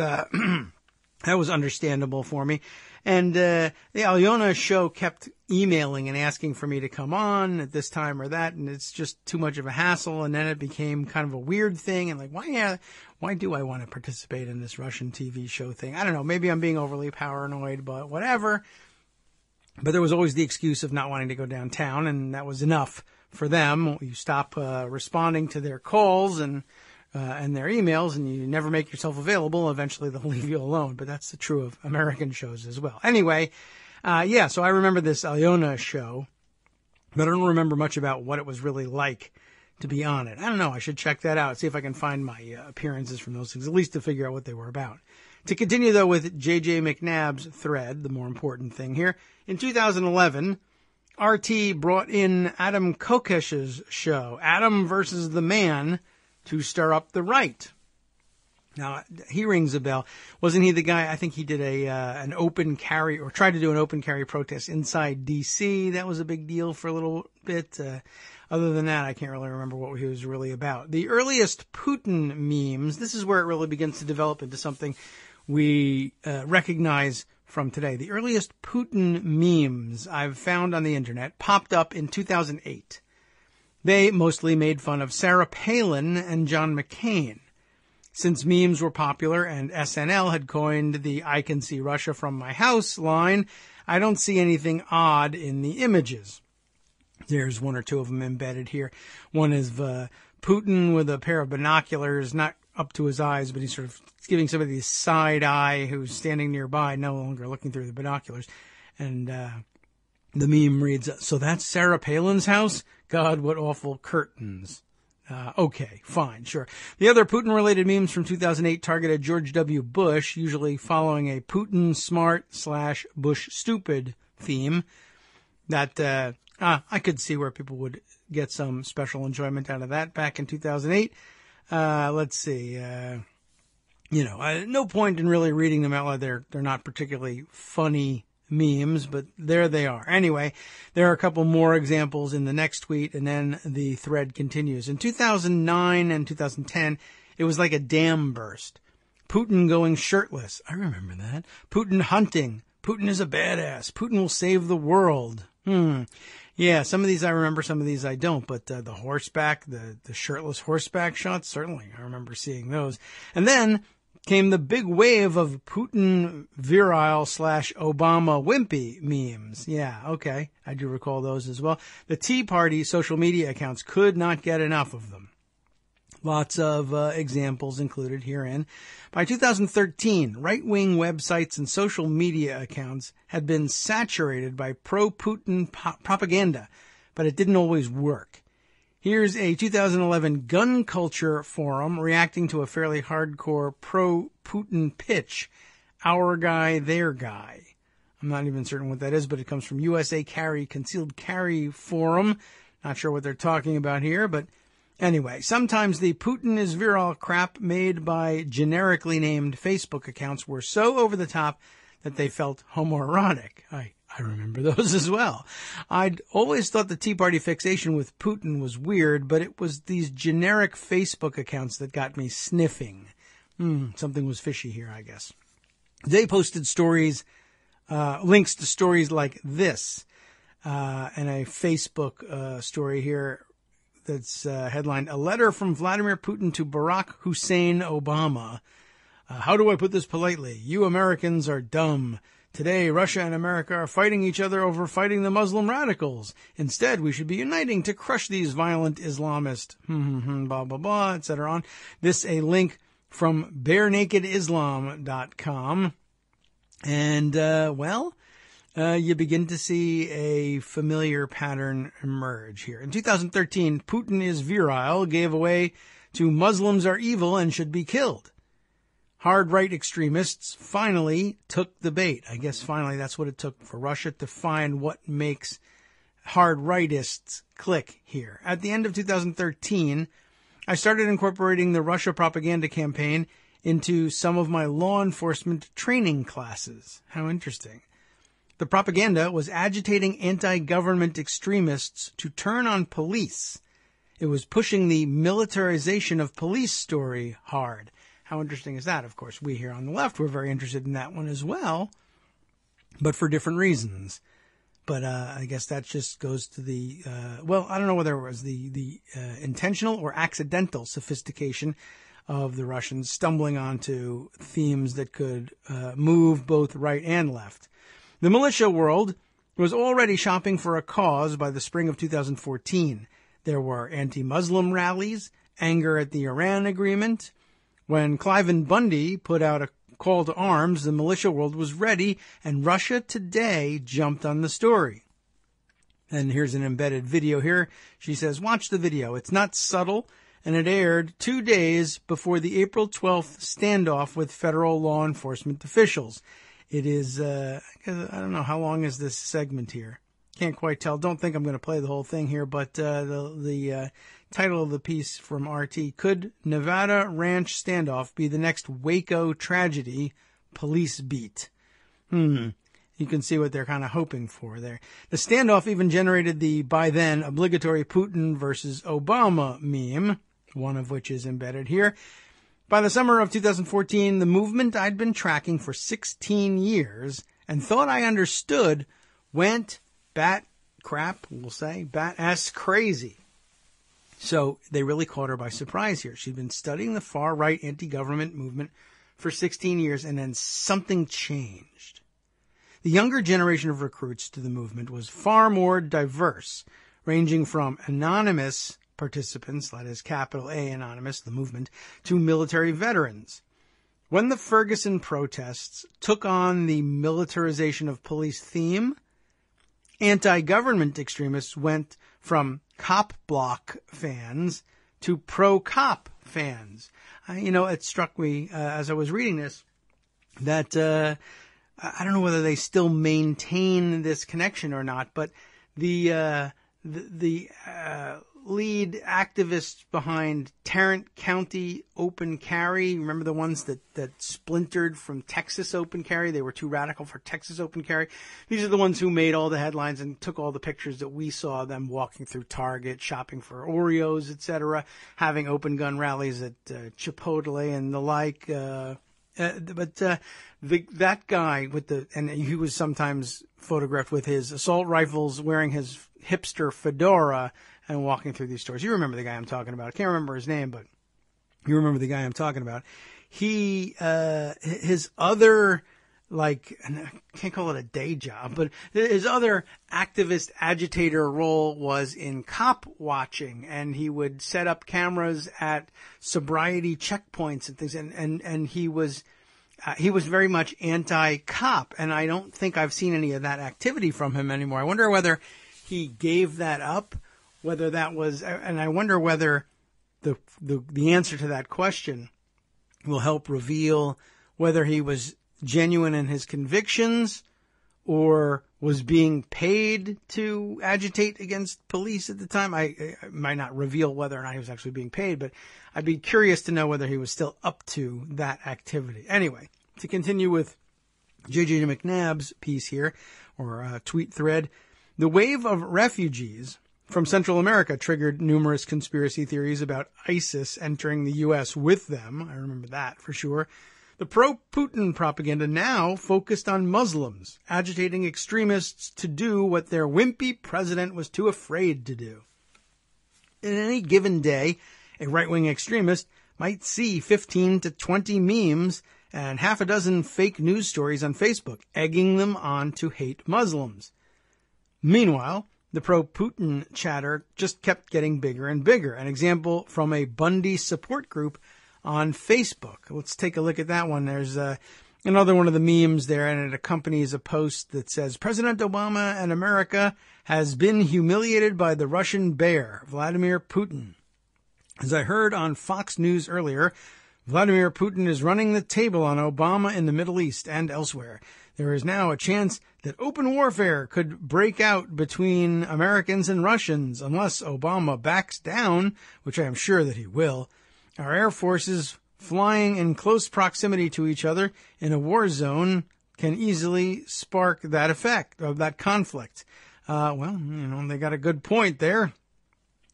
that was understandable for me. And the Alyona show kept emailing and asking for me to come on at this time or that, and it's just too much of a hassle. And then it became kind of a weird thing. And like, why do I want to participate in this Russian TV show thing? I don't know. Maybe I'm being overly paranoid, but whatever. But there was always the excuse of not wanting to go downtown, and that was enough for them. You stop responding to their calls and their emails, and you never make yourself available. Eventually, they'll leave you alone. But that's true of American shows as well. Anyway, so I remember this Alyona show, but I don't remember much about what it was really like to be on it. I don't know. I should check that out, see if I can find my appearances from those things, at least to figure out what they were about. To continue, though, with J.J. McNabb's thread, the more important thing here, in 2011, RT brought in Adam Kokesh's show, Adam versus the Man, to stir up the right. Now, he rings a bell. Wasn't he the guy? I think he did an open carry, or tried to do an open carry protest inside D.C. That was a big deal for a little bit. Other than that, I can't really remember what he was really about. The earliest Putin memes, this is where it really begins to develop into something we recognize from today. The earliest Putin memes I've found on the internet popped up in 2008. They mostly made fun of Sarah Palin and John McCain. Since memes were popular and SNL had coined the "I can see Russia from my house" line, I don't see anything odd in the images. There's 1 or 2 of them embedded here. One is Putin with a pair of binoculars, not up to his eyes, but he's sort of giving somebody a side eye who's standing nearby, no longer looking through the binoculars. And the meme reads, "So that's Sarah Palin's house? God, what awful curtains." Okay, fine, sure. The other Putin-related memes from 2008 targeted George W. Bush, usually following a Putin smart / Bush stupid theme. That I could see where people would get some special enjoyment out of that back in 2008. Let's see. No point in really reading them out loud. They're not particularly funny memes, but there they are. Anyway, there are a couple more examples in the next tweet, and then the thread continues. In 2009 and 2010, it was like a dam burst. Putin going shirtless. I remember that. Putin hunting. Putin is a badass. Putin will save the world. Yeah, some of these I remember, some of these I don't, but the horseback, the shirtless horseback shots, certainly I remember seeing those. And then came the big wave of Putin virile / Obama wimpy memes. Yeah, okay, I do recall those as well. The Tea Party social media accounts could not get enough of them. Lots of examples included herein. By 2013, right-wing websites and social media accounts had been saturated by pro-Putin propaganda, but it didn't always work. Here's a 2011 gun culture forum reacting to a fairly hardcore pro-Putin pitch. Our guy, their guy. I'm not even certain what that is, but it comes from USA Carry Concealed Carry Forum. Not sure what they're talking about here, but anyway, sometimes the Putin is virile crap made by generically named Facebook accounts were so over the top that they felt homoerotic. I remember those as well. I'd always thought the Tea Party fixation with Putin was weird, but it was these generic Facebook accounts that got me sniffing. Something was fishy here, I guess. They posted stories, links to stories like this, and a Facebook story here that's headlined, "A Letter from Vladimir Putin to Barack Hussein Obama." How do I put this politely? You Americans are dumb. Today, Russia and America are fighting each other over fighting the Muslim radicals. Instead, we should be uniting to crush these violent Islamists. Blah, blah, blah, etc. On this, a link from barenakedislam.com. And, you begin to see a familiar pattern emerge here. In 2013, Putin is virile gave away to Muslims are evil and should be killed. Hard right extremists finally took the bait. I guess finally that's what it took for Russia to find what makes hard rightists click here. At the end of 2013, I started incorporating the Russia propaganda campaign into some of my law enforcement training classes. How interesting. The propaganda was agitating anti-government extremists to turn on police. It was pushing the militarization of police story hard. How interesting is that? Of course, we here on the left, we're very interested in that one as well, but for different reasons. But I guess that just goes to the, I don't know whether it was the intentional or accidental sophistication of the Russians stumbling onto themes that could move both right and left. The militia world was already shopping for a cause by the spring of 2014. There were anti-Muslim rallies, anger at the Iran agreement. When Cliven Bundy put out a call to arms, the militia world was ready, and Russia Today jumped on the story. And here's an embedded video here. She says, watch the video. It's not subtle, and it aired 2 days before the April 12th standoff with federal law enforcement officials. It is, I don't know, how long is this segment here? Can't quite tell. Don't think I'm going to play the whole thing here, but the title of the piece from RT, Could Nevada Ranch Standoff Be the Next Waco Tragedy? Police Beat. You can see what they're kind of hoping for there. The standoff even generated the, by then, obligatory Putin versus Obama meme, one of which is embedded here. By the summer of 2014, the movement I'd been tracking for 16 years and thought I understood went bat-ass crazy. So they really caught her by surprise here. She'd been studying the far-right anti-government movement for 16 years, and then something changed. The younger generation of recruits to the movement was far more diverse, ranging from anonymous participants, that is capital A anonymous, the movement, to military veterans. When the Ferguson protests took on the militarization of police theme, anti-government extremists went from cop block fans to pro-cop fans. It struck me as I was reading this that I don't know whether they still maintain this connection or not, but the lead activists behind Tarrant County Open Carry. Remember the ones that splintered from Texas Open Carry? They were too radical for Texas Open Carry. These are the ones who made all the headlines and took all the pictures that we saw them walking through Target, shopping for Oreos, etc., having open gun rallies at Chipotle and the like. That guy and he was sometimes photographed with his assault rifles, wearing his hipster fedora and walking through these stores. You remember the guy I'm talking about. I can't remember his name, but you remember the guy I'm talking about. He, his other, I can't call it a day job, but his other activist agitator role was in cop watching, and he would set up cameras at sobriety checkpoints and things, and he was very much anti-cop, and I don't think I've seen any of that activity from him anymore. I wonder whether he gave that up, whether that was, and I wonder whether the answer to that question will help reveal whether he was genuine in his convictions or was being paid to agitate against police at the time. I might not reveal whether or not he was actually being paid, but I'd be curious to know whether he was still up to that activity. Anyway, to continue with J.J. McNabb's piece here, or tweet thread, the wave of refugees from Central America triggered numerous conspiracy theories about ISIS entering the U.S. with them. I remember that for sure. The pro-Putin propaganda now focused on Muslims, agitating extremists to do what their wimpy president was too afraid to do. In any given day, a right-wing extremist might see 15 to 20 memes and half a dozen fake news stories on Facebook, egging them on to hate Muslims. Meanwhile, the pro-Putin chatter just kept getting bigger and bigger. An example from a Bundy support group on Facebook. Let's take a look at that one. There's another one of the memes there, and it accompanies a post that says, President Obama and America has been humiliated by the Russian bear, Vladimir Putin. As I heard on Fox News earlier, Vladimir Putin is running the table on Obama in the Middle East and elsewhere. There is now a chance that open warfare could break out between Americans and Russians unless Obama backs down, which I am sure that he will. Our air forces flying in close proximity to each other in a war zone can easily spark that effect of that conflict. They got a good point there.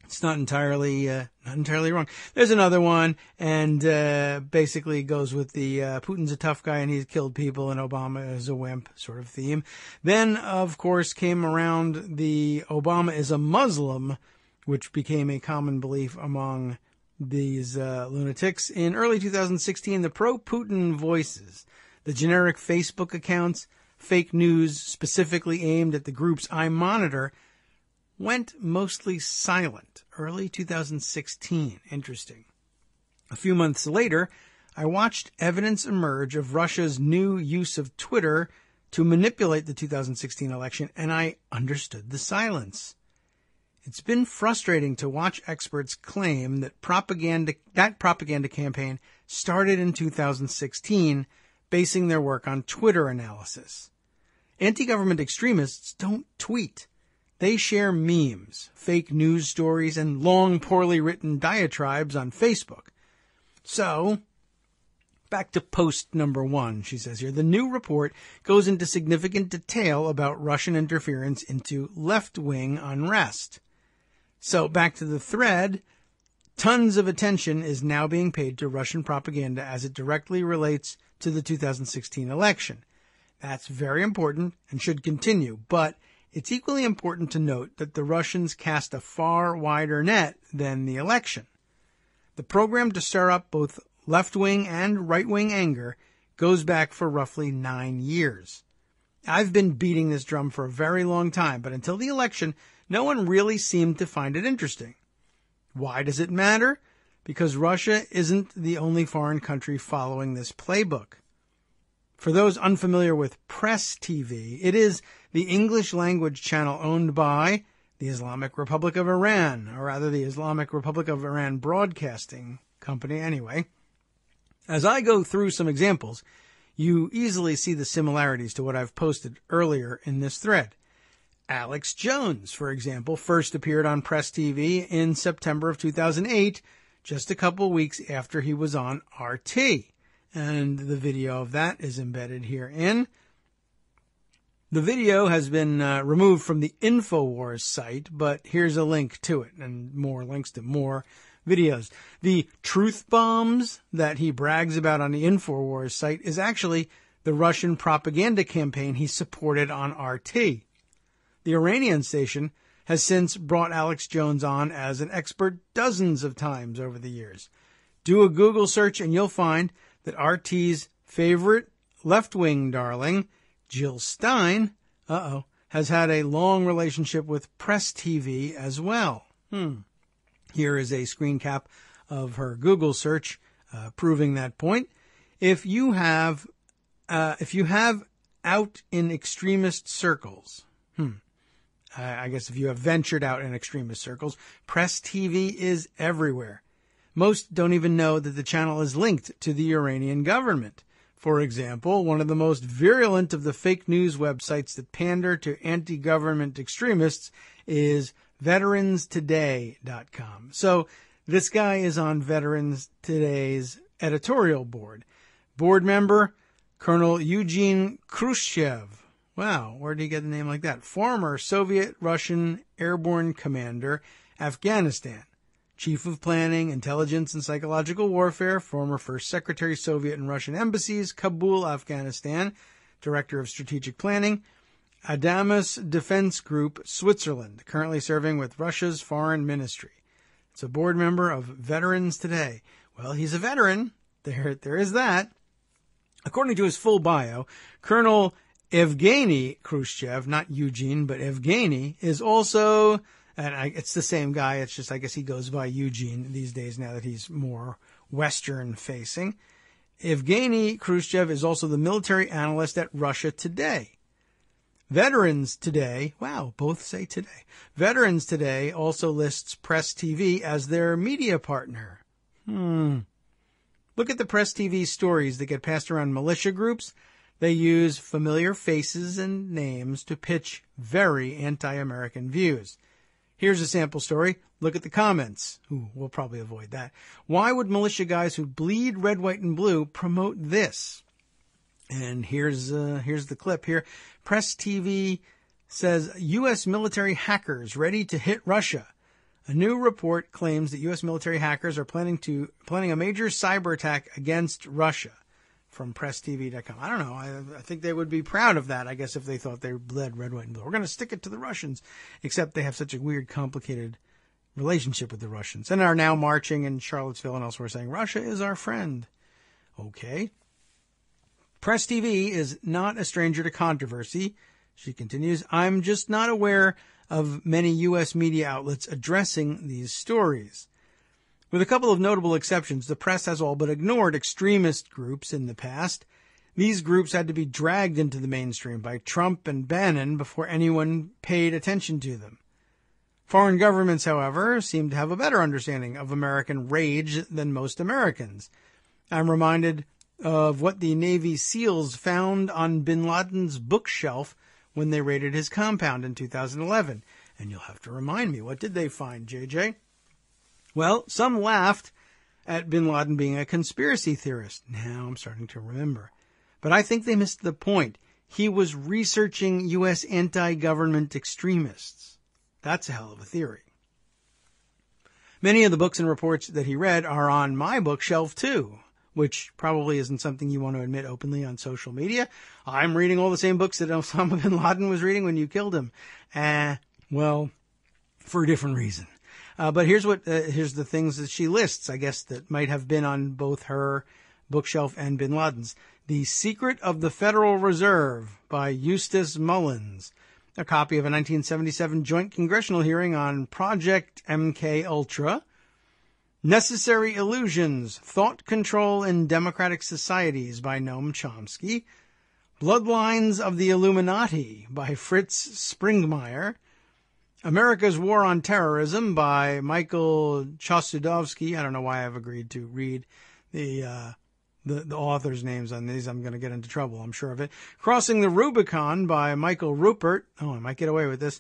It's not entirely wrong. There's another one, and basically goes with the Putin's a tough guy and he's killed people and Obama is a wimp sort of theme. Then, of course, came around the Obama is a Muslim, which became a common belief among these lunatics. In early 2016, the pro-Putin voices, the generic Facebook accounts, fake news specifically aimed at the groups I monitor, went mostly silent. Early 2016. Interesting. A few months later, I watched evidence emerge of Russia's new use of Twitter to manipulate the 2016 election, and I understood the silence. It's been frustrating to watch experts claim that propaganda campaign started in 2016, basing their work on Twitter analysis. Anti-government extremists don't tweet. They share memes, fake news stories, and long, poorly written diatribes on Facebook. So, back to post number 1, she says here. The new report goes into significant detail about Russian interference into left-wing unrest. So back to the thread, tons of attention is now being paid to Russian propaganda as it directly relates to the 2016 election. That's very important and should continue, but it's equally important to note that the Russians cast a far wider net than the election. The program to stir up both left-wing and right-wing anger goes back for roughly 9 years. I've been beating this drum for a very long time, but until the election, no one really seemed to find it interesting. Why does it matter? Because Russia isn't the only foreign country following this playbook. For those unfamiliar with Press TV, it is the English language channel owned by the Islamic Republic of Iran, or rather the Islamic Republic of Iran Broadcasting Company anyway. As I go through some examples, you easily see the similarities to what I've posted earlier in this thread. Alex Jones, for example, first appeared on Press TV in September of 2008, just a couple weeks after he was on RT. And the video of that is embedded herein. The video has been removed from the InfoWars site, but here's a link to it and more links to more videos. The truth bombs that he brags about on the InfoWars site is actually the Russian propaganda campaign he supported on RT. The Iranian station has since brought Alex Jones on as an expert dozens of times over the years. Do a Google search and you'll find that RT's favorite left-wing darling, Jill Stein, has had a long relationship with Press TV as well. Here is a screen cap of her Google search proving that point. If you have out in extremist circles, I guess if you have ventured out in extremist circles, Press TV is everywhere. Most don't even know that the channel is linked to the Iranian government. For example, one of the most virulent of the fake news websites that pander to anti-government extremists is veteranstoday.com. So this guy is on Veterans Today's editorial board. Board member, Colonel Eugene Khrushchev. Wow, where did he get a name like that? Former Soviet-Russian airborne commander, Afghanistan. Chief of Planning, Intelligence, and Psychological Warfare, former First Secretary, Soviet and Russian Embassies, Kabul, Afghanistan. Director of Strategic Planning, Adamas Defense Group, Switzerland, currently serving with Russia's Foreign Ministry. It's a board member of Veterans Today. Well, he's a veteran. There is that. According to his full bio, Colonel Evgeny Khrushchev, not Eugene, but Evgeny, is also, it's the same guy, it's just, I guess he goes by Eugene these days now that he's more Western-facing. Evgeny Khrushchev is also the military analyst at Russia Today. Veterans Today, wow, both say today. Veterans Today also lists Press TV as their media partner. Look at the Press TV stories that get passed around militia groups. They use familiar faces and names to pitch very anti-American views. Here's a sample story. Look at the comments. Ooh, we'll probably avoid that. Why would militia guys who bleed red, white, and blue promote this? And here's the clip here. Press TV says U.S. military hackers ready to hit Russia. A new report claims that U.S. military hackers are planning a major cyber attack against Russia. From PressTV.com. I don't know. I think they would be proud of that, I guess, if they thought they bled red, white, and blue. We're going to stick it to the Russians, except they have such a weird, complicated relationship with the Russians and are now marching in Charlottesville and elsewhere saying, Russia is our friend. Okay. Press TV is not a stranger to controversy. She continues, I'm just not aware of many U.S. media outlets addressing these stories. With a couple of notable exceptions, the press has all but ignored extremist groups in the past. These groups had to be dragged into the mainstream by Trump and Bannon before anyone paid attention to them. Foreign governments, however, seem to have a better understanding of American rage than most Americans. I'm reminded of what the Navy SEALs found on bin Laden's bookshelf when they raided his compound in 2011. And you'll have to remind me, what did they find, JJ? Well, some laughed at bin Laden being a conspiracy theorist. Now I'm starting to remember. But I think they missed the point. He was researching U.S. anti-government extremists. That's a hell of a theory. Many of the books and reports that he read are on my bookshelf too, which probably isn't something you want to admit openly on social media. I'm reading all the same books that Osama bin Laden was reading when you killed him. Well, for a different reason. But here's the things that she lists, I guess, that might have been on both her bookshelf and bin Laden's. The Secret of the Federal Reserve by Eustace Mullins. A copy of a 1977 joint congressional hearing on Project MK-Ultra. Necessary Illusions, Thought Control in Democratic Societies by Noam Chomsky. Bloodlines of the Illuminati by Fritz Springmeier. America's War on Terrorism by Michael Chossudovsky. I don't know why I've agreed to read the authors' names on these. I'm going to get into trouble, I'm sure of it. Crossing the Rubicon by Michael Rupert. Oh, I might get away with this.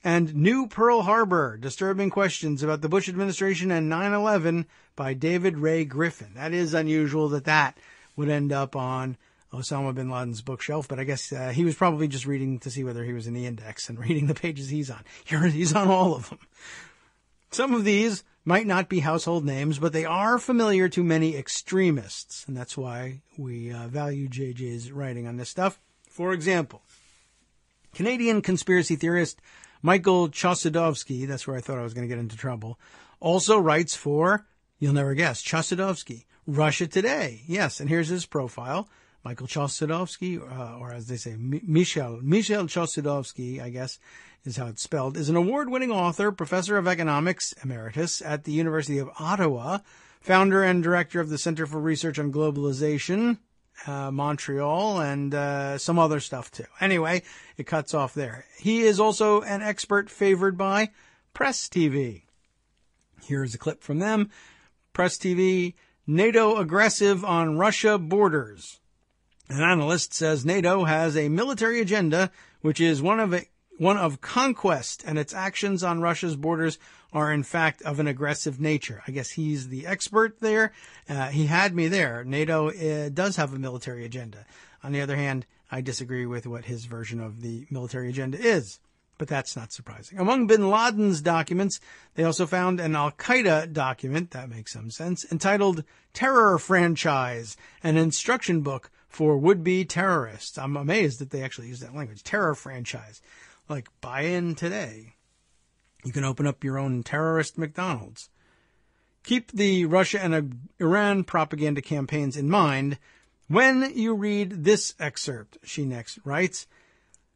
And New Pearl Harbor, Disturbing Questions About the Bush Administration and 9/11 by David Ray Griffin. That is unusual that would end up on Osama bin Laden's bookshelf, but I guess he was probably just reading to see whether he was in the index and reading the pages he's on. He's on all of them. Some of these might not be household names, but they are familiar to many extremists, and that's why we value JJ's writing on this stuff. For example, Canadian conspiracy theorist Michael Chossudovsky, that's where I thought I was going to get into trouble, also writes for, you'll never guess, Chossudovsky, Russia Today. Yes, and here's his profile. Michael Chossudovsky, or as they say, Michel Chossudovsky, I guess is how it's spelled, is an award-winning author, professor of economics emeritus at the University of Ottawa, founder and director of the Center for Research on Globalization Montreal, and some other stuff too. Anyway, it cuts off there. He is also an expert favored by Press TV. Here's a clip from them. Press TV, NATO aggressive on Russia borders. An analyst says NATO has a military agenda, which is one of conquest, and its actions on Russia's borders are in fact of an aggressive nature. I guess he's the expert there. He had me there. NATO does have a military agenda. On the other hand, I disagree with what his version of the military agenda is. But that's not surprising. Among bin Laden's documents, they also found an Al-Qaeda document, that makes some sense, entitled Terror Franchise, an instruction book for would-be terrorists. I'm amazed that they actually use that language, terror franchise. Like, buy in today. You can open up your own terrorist McDonald's. Keep the Russia and Iran propaganda campaigns in mind when you read this excerpt, she next writes.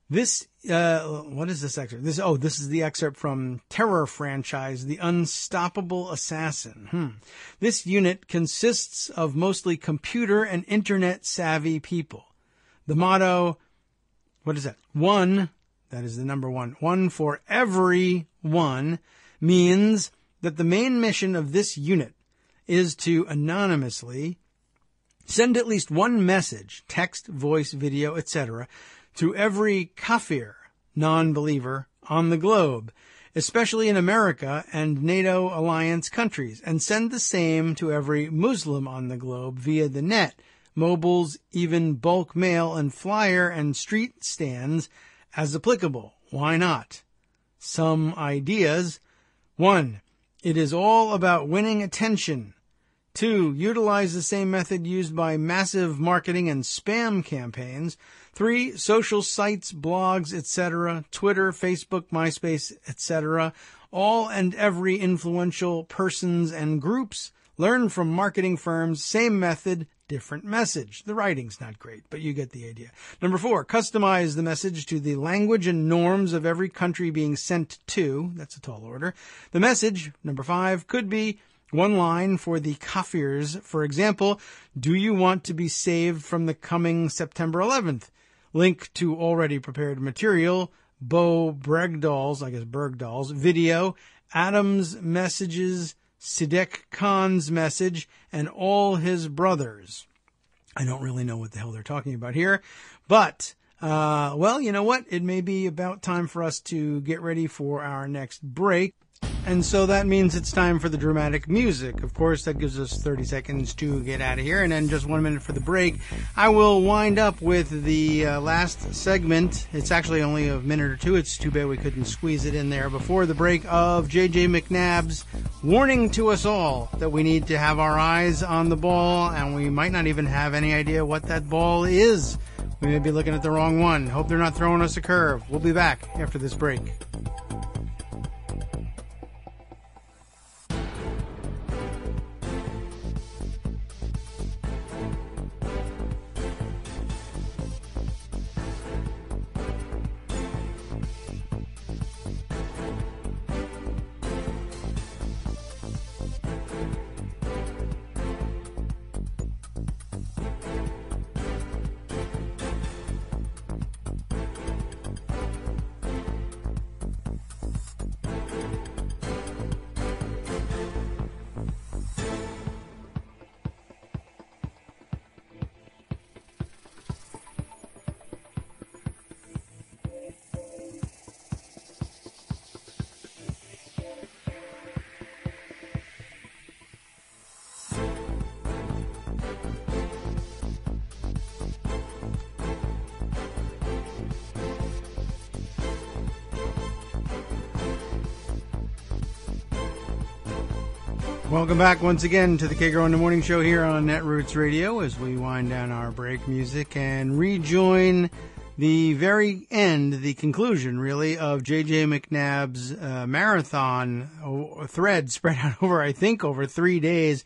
What is this excerpt? This is the excerpt from Terror Franchise, The Unstoppable Assassin. This unit consists of mostly computer and internet savvy people. The motto, what is that? One, that is the number one. One for every one means that the main mission of this unit is to anonymously send at least one message, text, voice, video, etc., to every kafir, non-believer, on the globe, especially in America and NATO alliance countries, and send the same to every Muslim on the globe via the net, mobiles, even bulk mail and flyer and street stands as applicable. Why not? Some ideas. 1. It is all about winning attention. 2. Utilize the same method used by massive marketing and spam campaigns. 3. Social sites, blogs, etc., Twitter, Facebook, MySpace, etc., all and every influential persons and groups. Learn from marketing firms, same method, different message. The writing's not great, but you get the idea. Number 4, customize the message to the language and norms of every country being sent to. That's a tall order. The message, number 5, could be one line for the kafirs. For example, do you want to be saved from the coming September 11th? Link to already prepared material, Bo Bergdahl's video, Adam's messages, Siddiq Khan's message, and all his brothers. I don't really know what the hell they're talking about here, but, well, you know what? It may be about time for us to get ready for our next break. And so that means it's time for the dramatic music. Of course, that gives us 30 seconds to get out of here, and then just 1 minute for the break. I will wind up with the last segment. It's actually only a minute or two. It's too bad we couldn't squeeze it in there before the break of J.J. McNabb's warning to us all that we need to have our eyes on the ball, and we might not even have any idea what that ball is. We may be looking at the wrong one. Hope they're not throwing us a curve. We'll be back after this break. Welcome back once again to the Kagro in the Morning Show here on Netroots Radio as we wind down our break music and rejoin the very end, the conclusion really, of J.J. McNabb's marathon thread spread out over 3 days.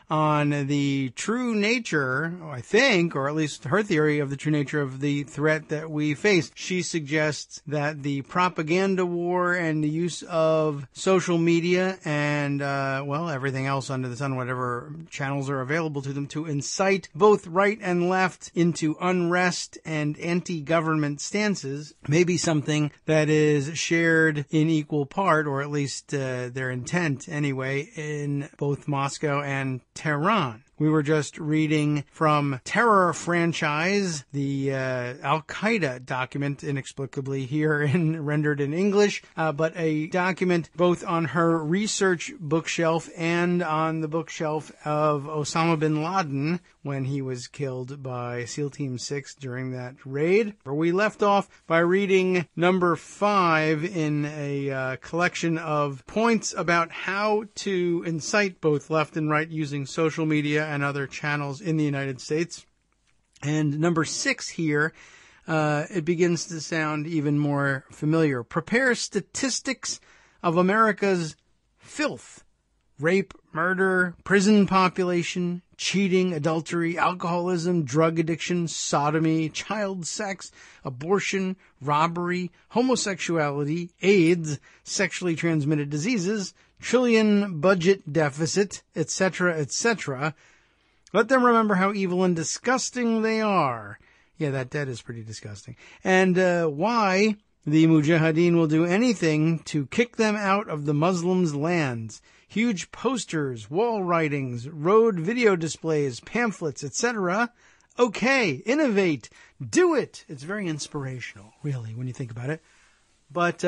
on the true nature, I think, or at least her theory of the true nature of the threat that we face. She suggests that the propaganda war and the use of social media and, everything else under the sun, whatever channels are available to them, to incite both right and left into unrest and anti-government stances may be something that is shared in equal part, or at least their intent anyway, in both Moscow and Tehran. We were just reading from Terror Franchise, the Al-Qaeda document, inexplicably here rendered in English, but a document both on her research bookshelf and on the bookshelf of Osama bin Laden when he was killed by SEAL Team 6 during that raid. We left off by reading number 5 in a collection of points about how to incite both left and right using social media and other channels in the United States. And number 6 here, it begins to sound even more familiar. Prepare statistics of America's filth. Rape, murder, prison population, cheating, adultery, alcoholism, drug addiction, sodomy, child sex, abortion, robbery, homosexuality, AIDS, sexually transmitted diseases, trillion budget deficit, etc., etc. Let them remember how evil and disgusting they are. Yeah, that is pretty disgusting. And why the Mujahideen will do anything to kick them out of the Muslims' lands. Huge posters, wall writings, road video displays, pamphlets, etc. Okay, innovate, do it. It's very inspirational, really, when you think about it. But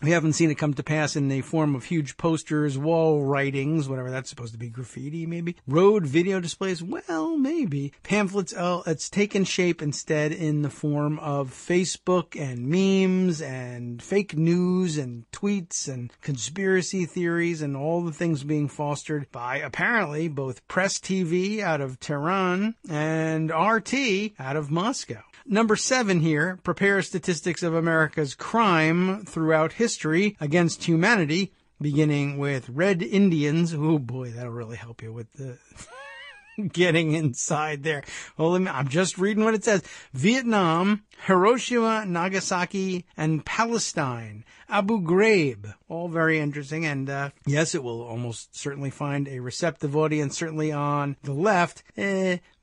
we haven't seen it come to pass in the form of huge posters, wall writings, whatever that's supposed to be, graffiti maybe. Road video displays, well, maybe. Pamphlets, it's taken shape instead in the form of Facebook and memes and fake news and tweets and conspiracy theories and all the things being fostered by apparently both Press TV out of Tehran and RT out of Moscow. Number 7 here, prepare statistics of America's crime throughout history against humanity, beginning with Red Indians. Oh boy, that'll really help you with the getting inside there. Well, I'm just reading what it says. Vietnam, Hiroshima, Nagasaki, and Palestine. Abu Ghraib. All very interesting. And yes, it will almost certainly find a receptive audience, certainly on the left.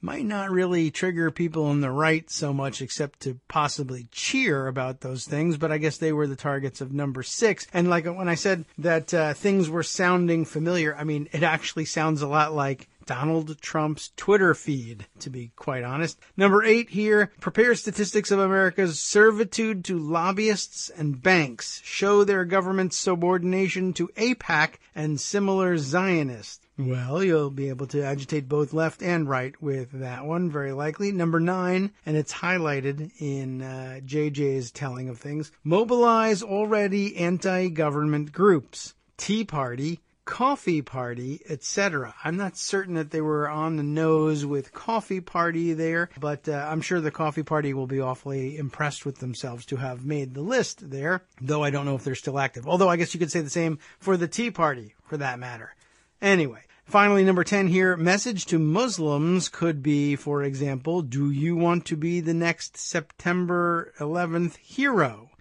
Might not really trigger people on the right so much, except to possibly cheer about those things. But I guess they were the targets of number 6. And like when I said that things were sounding familiar, I mean, it actually sounds a lot like Donald Trump's Twitter feed, to be quite honest. Number 8 here, prepare statistics of America's servitude to lobbyists and banks. Show their government's subordination to AIPAC and similar Zionists. Well, you'll be able to agitate both left and right with that one, very likely. Number 9, and it's highlighted in JJ's telling of things. Mobilize already anti-government groups. Tea Party, Coffee Party, etc. I'm not certain that they were on the nose with Coffee Party there, but I'm sure the Coffee Party will be awfully impressed with themselves to have made the list there, though I don't know if they're still active. Although I guess you could say the same for the Tea Party, for that matter. Anyway, finally, number 10 here, message to Muslims could be, for example, do you want to be the next September 11th hero?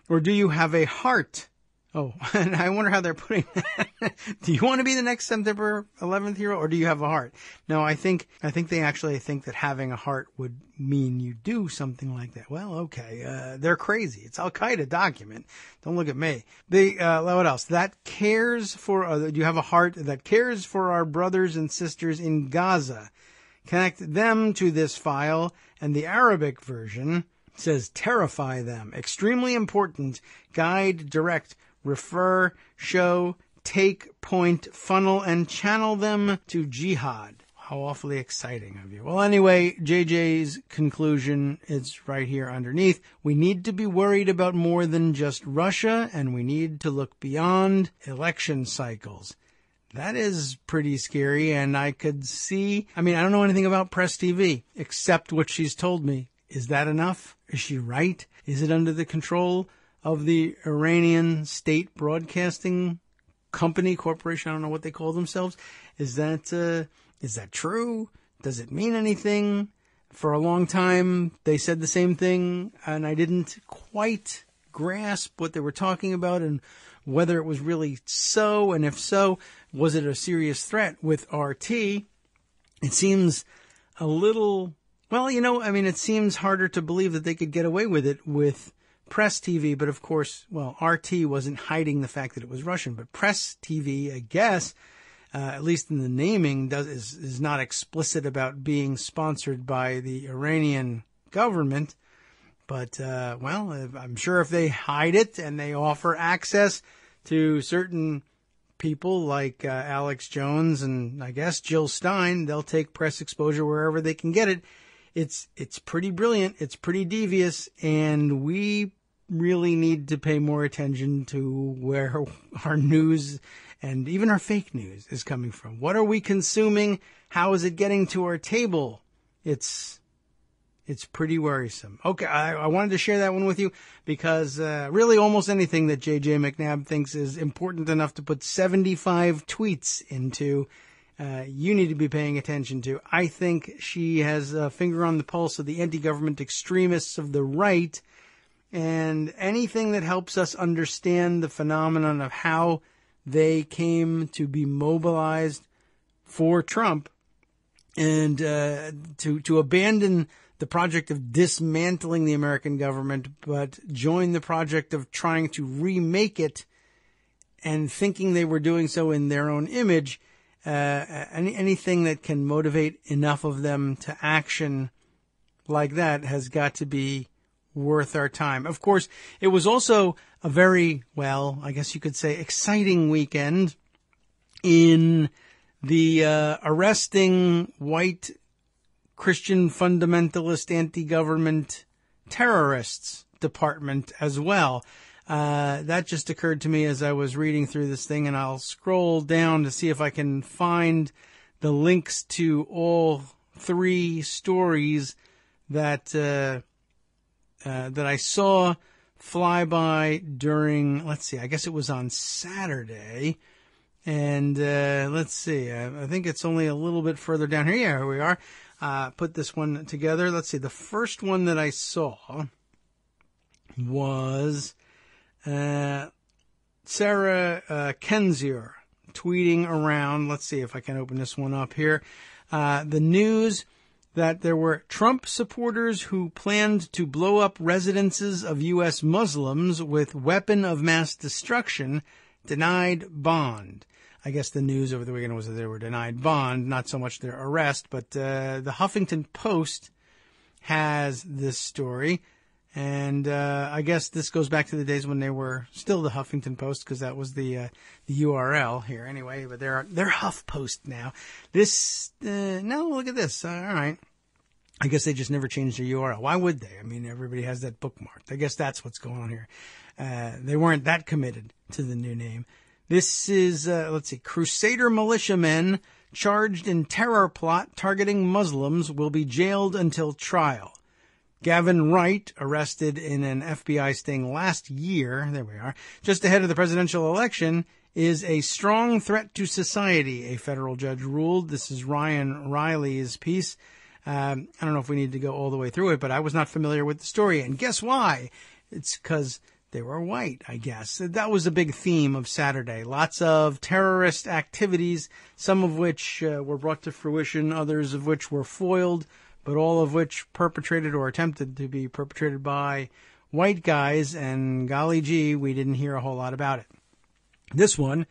Or do you have a heart? Oh, and I wonder how they're putting that. Do you want to be the next September 11th hero, or do you have a heart? No, I think they actually think that having a heart would mean you do something like that. Well, okay, they're crazy. It's Al-Qaeda document. Don't look at me. What else? That cares for, do you have a heart that cares for our brothers and sisters in Gaza? Connect them to this file, and the Arabic version says terrify them. Extremely important. Guide, direct, refer, show, take, point, funnel, and channel them to jihad. How awfully exciting of you. Well, anyway, JJ's conclusion is right here underneath. We need to be worried about more than just Russia, and we need to look beyond election cycles. That is pretty scary, and I could see, I don't know anything about Press TV, except what she's told me. Is that enough? Is she right? Is it under the control of the Iranian state broadcasting corporation, I don't know what they call themselves. Is that true? Does it mean anything? For a long time, they said the same thing, and I didn't quite grasp what they were talking about and whether it was really so, and if so, was it a serious threat with RT? It seems a little, it seems harder to believe that they could get away with it with Press TV, but of course, RT wasn't hiding the fact that it was Russian, but Press TV, I guess, at least in the naming, is not explicit about being sponsored by the Iranian government. But, I'm sure if they hide it and they offer access to certain people like Alex Jones and I guess Jill Stein, they'll take press exposure wherever they can get it. It's pretty brilliant. It's pretty devious. And we really need to pay more attention to where our news and even our fake news is coming from. What are we consuming? How is it getting to our table? It's pretty worrisome. Okay, I wanted to share that one with you because really almost anything that J.J. McNabb thinks is important enough to put 75 tweets into, you need to be paying attention to. I think she has a finger on the pulse of the anti-government extremists of the right, and anything that helps us understand the phenomenon of how they came to be mobilized for Trump and to abandon the project of dismantling the American government, but join the project of trying to remake it and thinking they were doing so in their own image. Anything that can motivate enough of them to action like that has got to be worth our time. Of course, it was also a very, I guess you could say, exciting weekend in the arresting white Christian fundamentalist anti-government terrorists department as well. That just occurred to me as I was reading through this thing, and I'll scroll down to see if I can find the links to all three stories that I saw fly by during, let's see, I guess it was on Saturday. And let's see, I think it's only a little bit further down here. Yeah, here we are. Put this one together. Let's see, the first one that I saw was Sarah Kendzior tweeting around. Let's see if I can open this one up here. The news that there were Trump supporters who planned to blow up residences of U.S. Muslims with weapon of mass destruction denied bond. I guess the news over the weekend was that they were denied bond, not so much their arrest, but the Huffington Post has this story. And I guess this goes back to the days when they were still the Huffington Post, because that was the URL here anyway. But they're HuffPost now. No, look at this. All right. I guess they just never changed their URL. Why would they? I mean, everybody has that bookmarked. I guess that's what's going on here. They weren't that committed to the new name. This is, let's see, Crusader militiamen charged in terror plot targeting Muslims will be jailed until trial. Gavin Wright, arrested in an FBI sting last year, there we are, just ahead of the presidential election, is a strong threat to society, a federal judge ruled. This is Ryan Riley's piece. I don't know if we need to go all the way through it, but I was not familiar with the story. And guess why? It's because they were white, I guess. That was a big theme of Saturday. Lots of terrorist activities, some of which were brought to fruition, others of which were foiled, but all of which perpetrated or attempted to be perpetrated by white guys. And golly gee, we didn't hear a whole lot about it. This one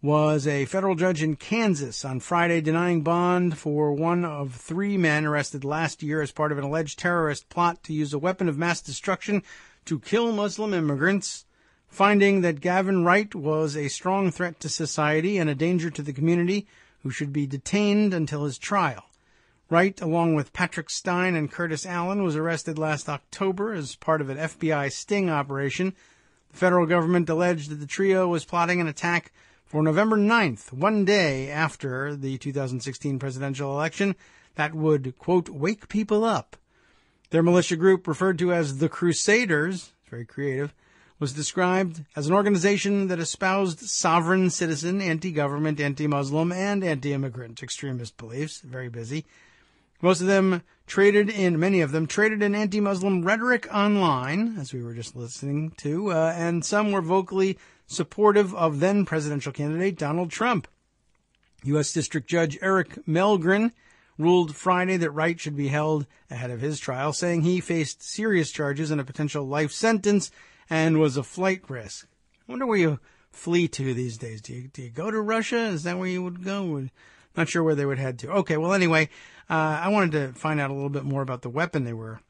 was a federal judge in Kansas on Friday denying bond for one of three men arrested last year as part of an alleged terrorist plot to use a weapon of mass destruction to kill Muslim immigrants, finding that Gavin Wright was a strong threat to society and a danger to the community who should be detained until his trial. Wright, along with Patrick Stein and Curtis Allen, was arrested last October as part of an FBI sting operation. The federal government alleged that the trio was plotting an attack for November 9th, one day after the 2016 presidential election, that would, quote, wake people up. Their militia group, referred to as the Crusaders, it's very creative, was described as an organization that espoused sovereign citizen, anti-government, anti-Muslim, and anti-immigrant extremist beliefs. Very busy. Many of them traded in anti-Muslim rhetoric online, as we were just listening to, and some were vocally supportive of then presidential candidate Donald Trump. U.S. District Judge Eric Melgren ruled Friday that Wright should be held ahead of his trial, saying he faced serious charges and a potential life sentence and was a flight risk. I wonder where you flee to these days. Do you go to Russia? Is that where you would go? Not sure where they would head to. Okay, well, anyway, I wanted to find out a little bit more about the weapon they were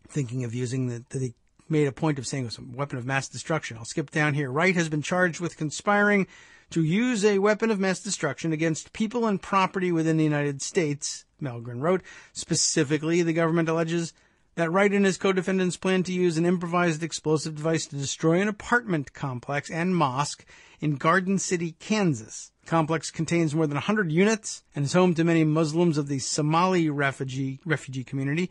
thinking of using, that they made a point of saying it was a weapon of mass destruction. I'll skip down here. Wright has been charged with conspiring to use a weapon of mass destruction against people and property within the United States, Melgren wrote. Specifically, the government alleges that Wright and his co-defendants plan to use an improvised explosive device to destroy an apartment complex and mosque in Garden City, Kansas. The complex contains more than 100 units and is home to many Muslims of the Somali refugee community.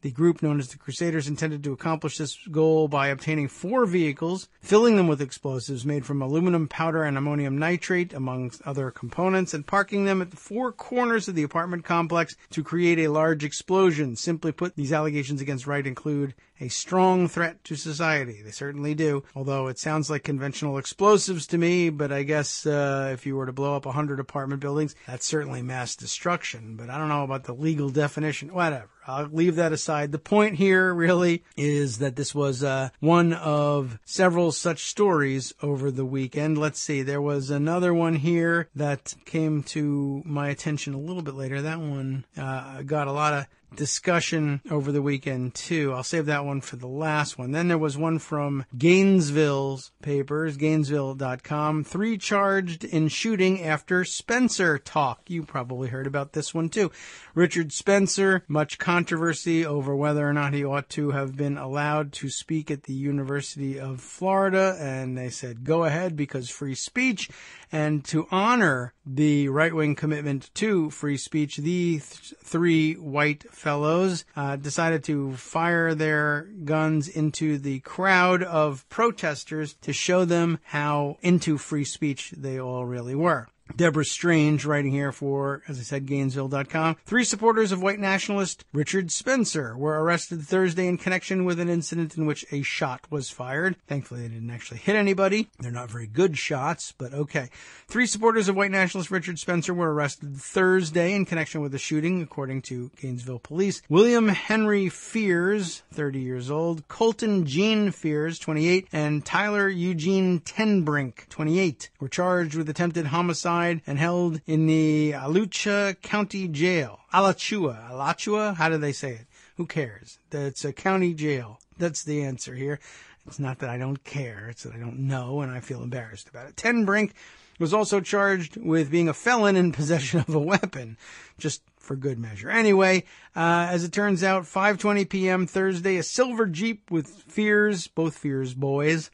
The group, known as the Crusaders, intended to accomplish this goal by obtaining 4 vehicles, filling them with explosives made from aluminum powder and ammonium nitrate, among other components, and parking them at the 4 corners of the apartment complex to create a large explosion. Simply put, these allegations against Wright include a strong threat to society. They certainly do, although it sounds like conventional explosives to me, but I guess if you were to blow up 100 apartment buildings, that's certainly mass destruction. But I don't know about the legal definition. Whatever. I'll leave that aside. The point here really is that this was one of several such stories over the weekend. Let's see. There was another one here that came to my attention a little bit later. That one got a lot of discussion over the weekend too. I'll save that one for the last one. Then there was one from Gainesville's papers, Gainesville.com. 3 charged in shooting after Spencer talk. You probably heard about this one too. Richard Spencer, much controversy over whether or not he ought to have been allowed to speak at the University of Florida, and they said go ahead because free speech. And to honor the right-wing commitment to free speech, the 3 white fellows decided to fire their guns into the crowd of protesters to show them how into free speech they all really were. Deborah Strange, writing here for, as I said, Gainesville.com. 3 supporters of white nationalist Richard Spencer were arrested Thursday in connection with an incident in which a shot was fired. Thankfully, they didn't actually hit anybody. They're not very good shots, but okay. 3 supporters of white nationalist Richard Spencer were arrested Thursday in connection with the shooting, according to Gainesville police. William Henry Fears, 30 years old, Colton Jean Fears, 28, and Tyler Eugene Tenbrink, 28, were charged with attempted homicide and held in the Alachua County Jail. Alachua? How do they say it? Who cares? It's a county jail. That's the answer here. It's not that I don't care. It's that I don't know, and I feel embarrassed about it. Tenbrink was also charged with being a felon in possession of a weapon, just for good measure. Anyway, as it turns out, 5:20 p.m. Thursday, a silver Jeep with Fears, both Fears boys,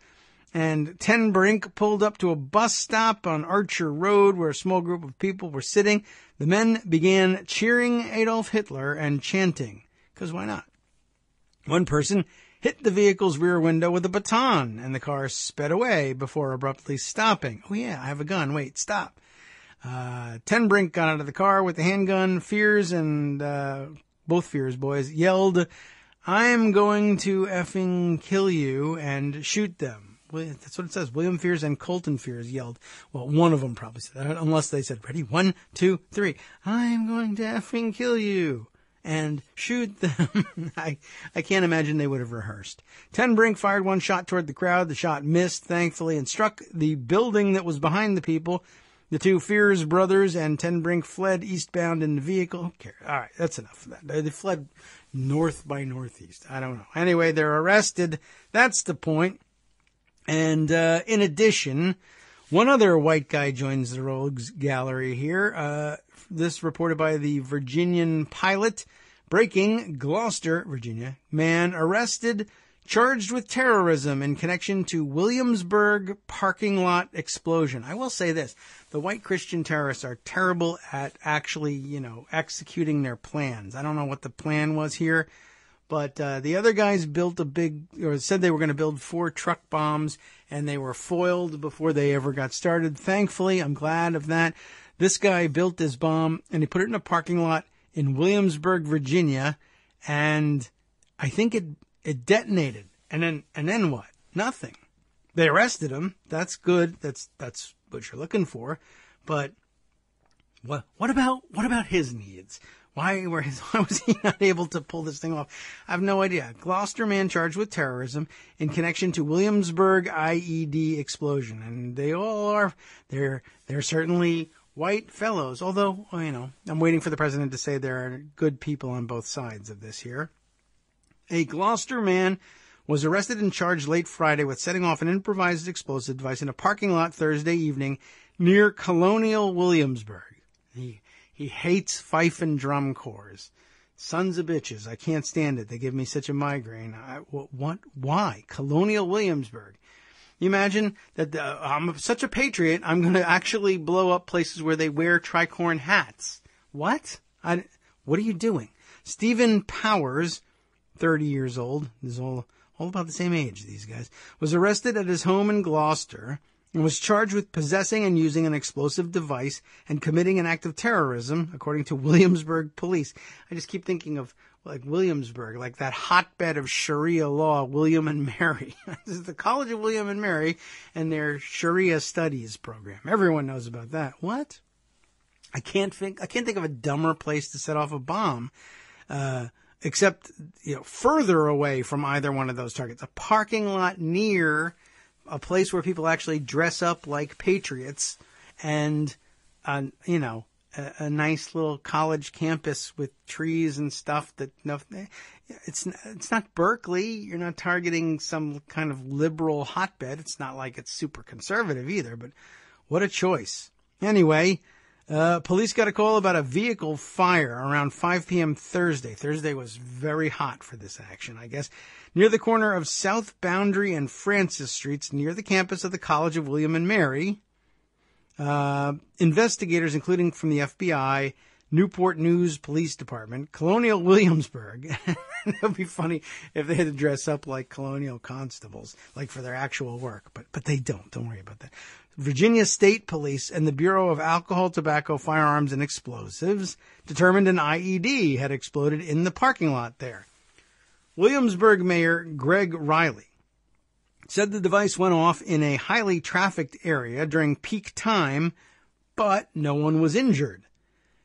and Tenbrink pulled up to a bus stop on Archer Road where a small group of people were sitting. The men began cheering Adolf Hitler and chanting, because why not? One person hit the vehicle's rear window with a baton, and the car sped away before abruptly stopping. Oh yeah, I have a gun. Wait, stop. Tenbrink got out of the car with the handgun. Fears and both Fears boys yelled, "I'm going to effing kill you," and shoot them. That's what it says. William Fears and Colton Fears yelled. Well, one of them probably said that, unless they said, ready, 1, 2, 3. I'm going to effing kill you. And shoot them. I can't imagine they would have rehearsed. Tenbrink fired one shot toward the crowd. The shot missed, thankfully, and struck the building that was behind the people. The 2 Fears brothers and Tenbrink fled eastbound in the vehicle. Who cares? All right, that's enough of that. They fled north by northeast. I don't know. Anyway, they're arrested. That's the point. And in addition, one other white guy joins the rogues gallery here. This reported by the Virginian Pilot. Breaking, Gloucester, Virginia, man arrested, charged with terrorism in connection to Williamsburg parking lot explosion. I will say this. The white Christian terrorists are terrible at actually, executing their plans. I don't know what the plan was here, But the other guys built said they were going to build 4 truck bombs, and they were foiled before they ever got started. Thankfully, I'm glad of that. This guy built this bomb, and he put it in a parking lot in Williamsburg, Virginia, and I think it detonated. And then what? Nothing. They arrested him. That's good. That's what you're looking for. But what about his needs? Why was he not able to pull this thing off? I have no idea. Gloucester man charged with terrorism in connection to Williamsburg IED explosion. And they all are, they're certainly white fellows. Although, I'm waiting for the president to say there are good people on both sides of this here. A Gloucester man was arrested and charged late Friday with setting off an improvised explosive device in a parking lot Thursday evening near Colonial Williamsburg. He hates fife and drum corps. Sons of bitches. I can't stand it. They give me such a migraine. What? Why? Colonial Williamsburg. You imagine that I'm such a patriot, I'm going to actually blow up places where they wear tricorn hats. What? What are you doing? Stephen Powers, 30 years old, this is all about the same age, these guys, was arrested at his home in Gloucester and was charged with possessing and using an explosive device and committing an act of terrorism, according to Williamsburg police. I just keep thinking of like Williamsburg, like that hotbed of Sharia law, William and Mary. This is the College of William and Mary and their Sharia studies program. Everyone knows about that. What? I can't think of a dumber place to set off a bomb, except, further away from either one of those targets. A parking lot near a place where people actually dress up like patriots, and, a nice little college campus with trees and stuff it's not Berkeley. You're not targeting some kind of liberal hotbed. It's not like it's super conservative either, but what a choice. Anyway, police got a call about a vehicle fire around 5 p.m. Thursday. Thursday was very hot for this action, I guess, near the corner of South Boundary and Francis Streets, near the campus of the College of William and Mary. Investigators, including from the FBI, Newport News Police Department, Colonial Williamsburg. It would be funny if they had to dress up like colonial constables, like for their actual work, but they don't. Don't worry about that. Virginia State Police and the Bureau of Alcohol, Tobacco, Firearms, and Explosives determined an IED had exploded in the parking lot there. Williamsburg Mayor Greg Riley said the device went off in a highly trafficked area during peak time, but no one was injured.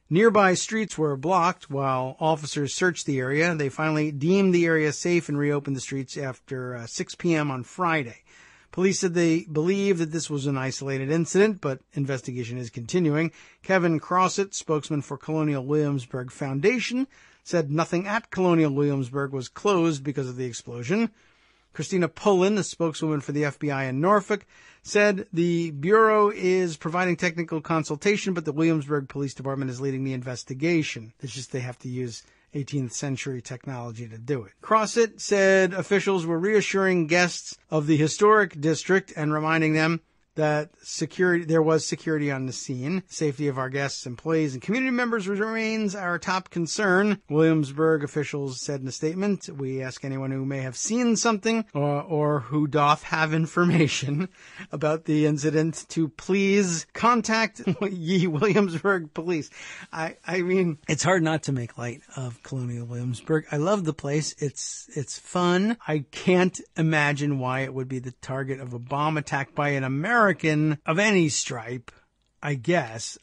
Nearby streets were blocked while officers searched the area. They finally deemed the area safe and reopened the streets after 6 p.m. on Friday. Police said they believe that this was an isolated incident, but investigation is continuing. Kevin Crossett, spokesman for Colonial Williamsburg Foundation, said nothing at Colonial Williamsburg was closed because of the explosion. Christina Pullen, the spokeswoman for the FBI in Norfolk, said the Bureau is providing technical consultation, but the Williamsburg Police Department is leading the investigation. It's just they have to use 18th century technology to do it. Crossett said officials were reassuring guests of the historic district and reminding them that there was security on the scene. Safety of our guests, employees, and community members remains our top concern, Williamsburg officials said in a statement. We ask anyone who may have seen something or who doth have information about the incident to please contact ye Williamsburg police. I mean, it's hard not to make light of Colonial Williamsburg. I love the place. It's fun. I can't imagine why it would be the target of a bomb attack by an American of any stripe, I guess.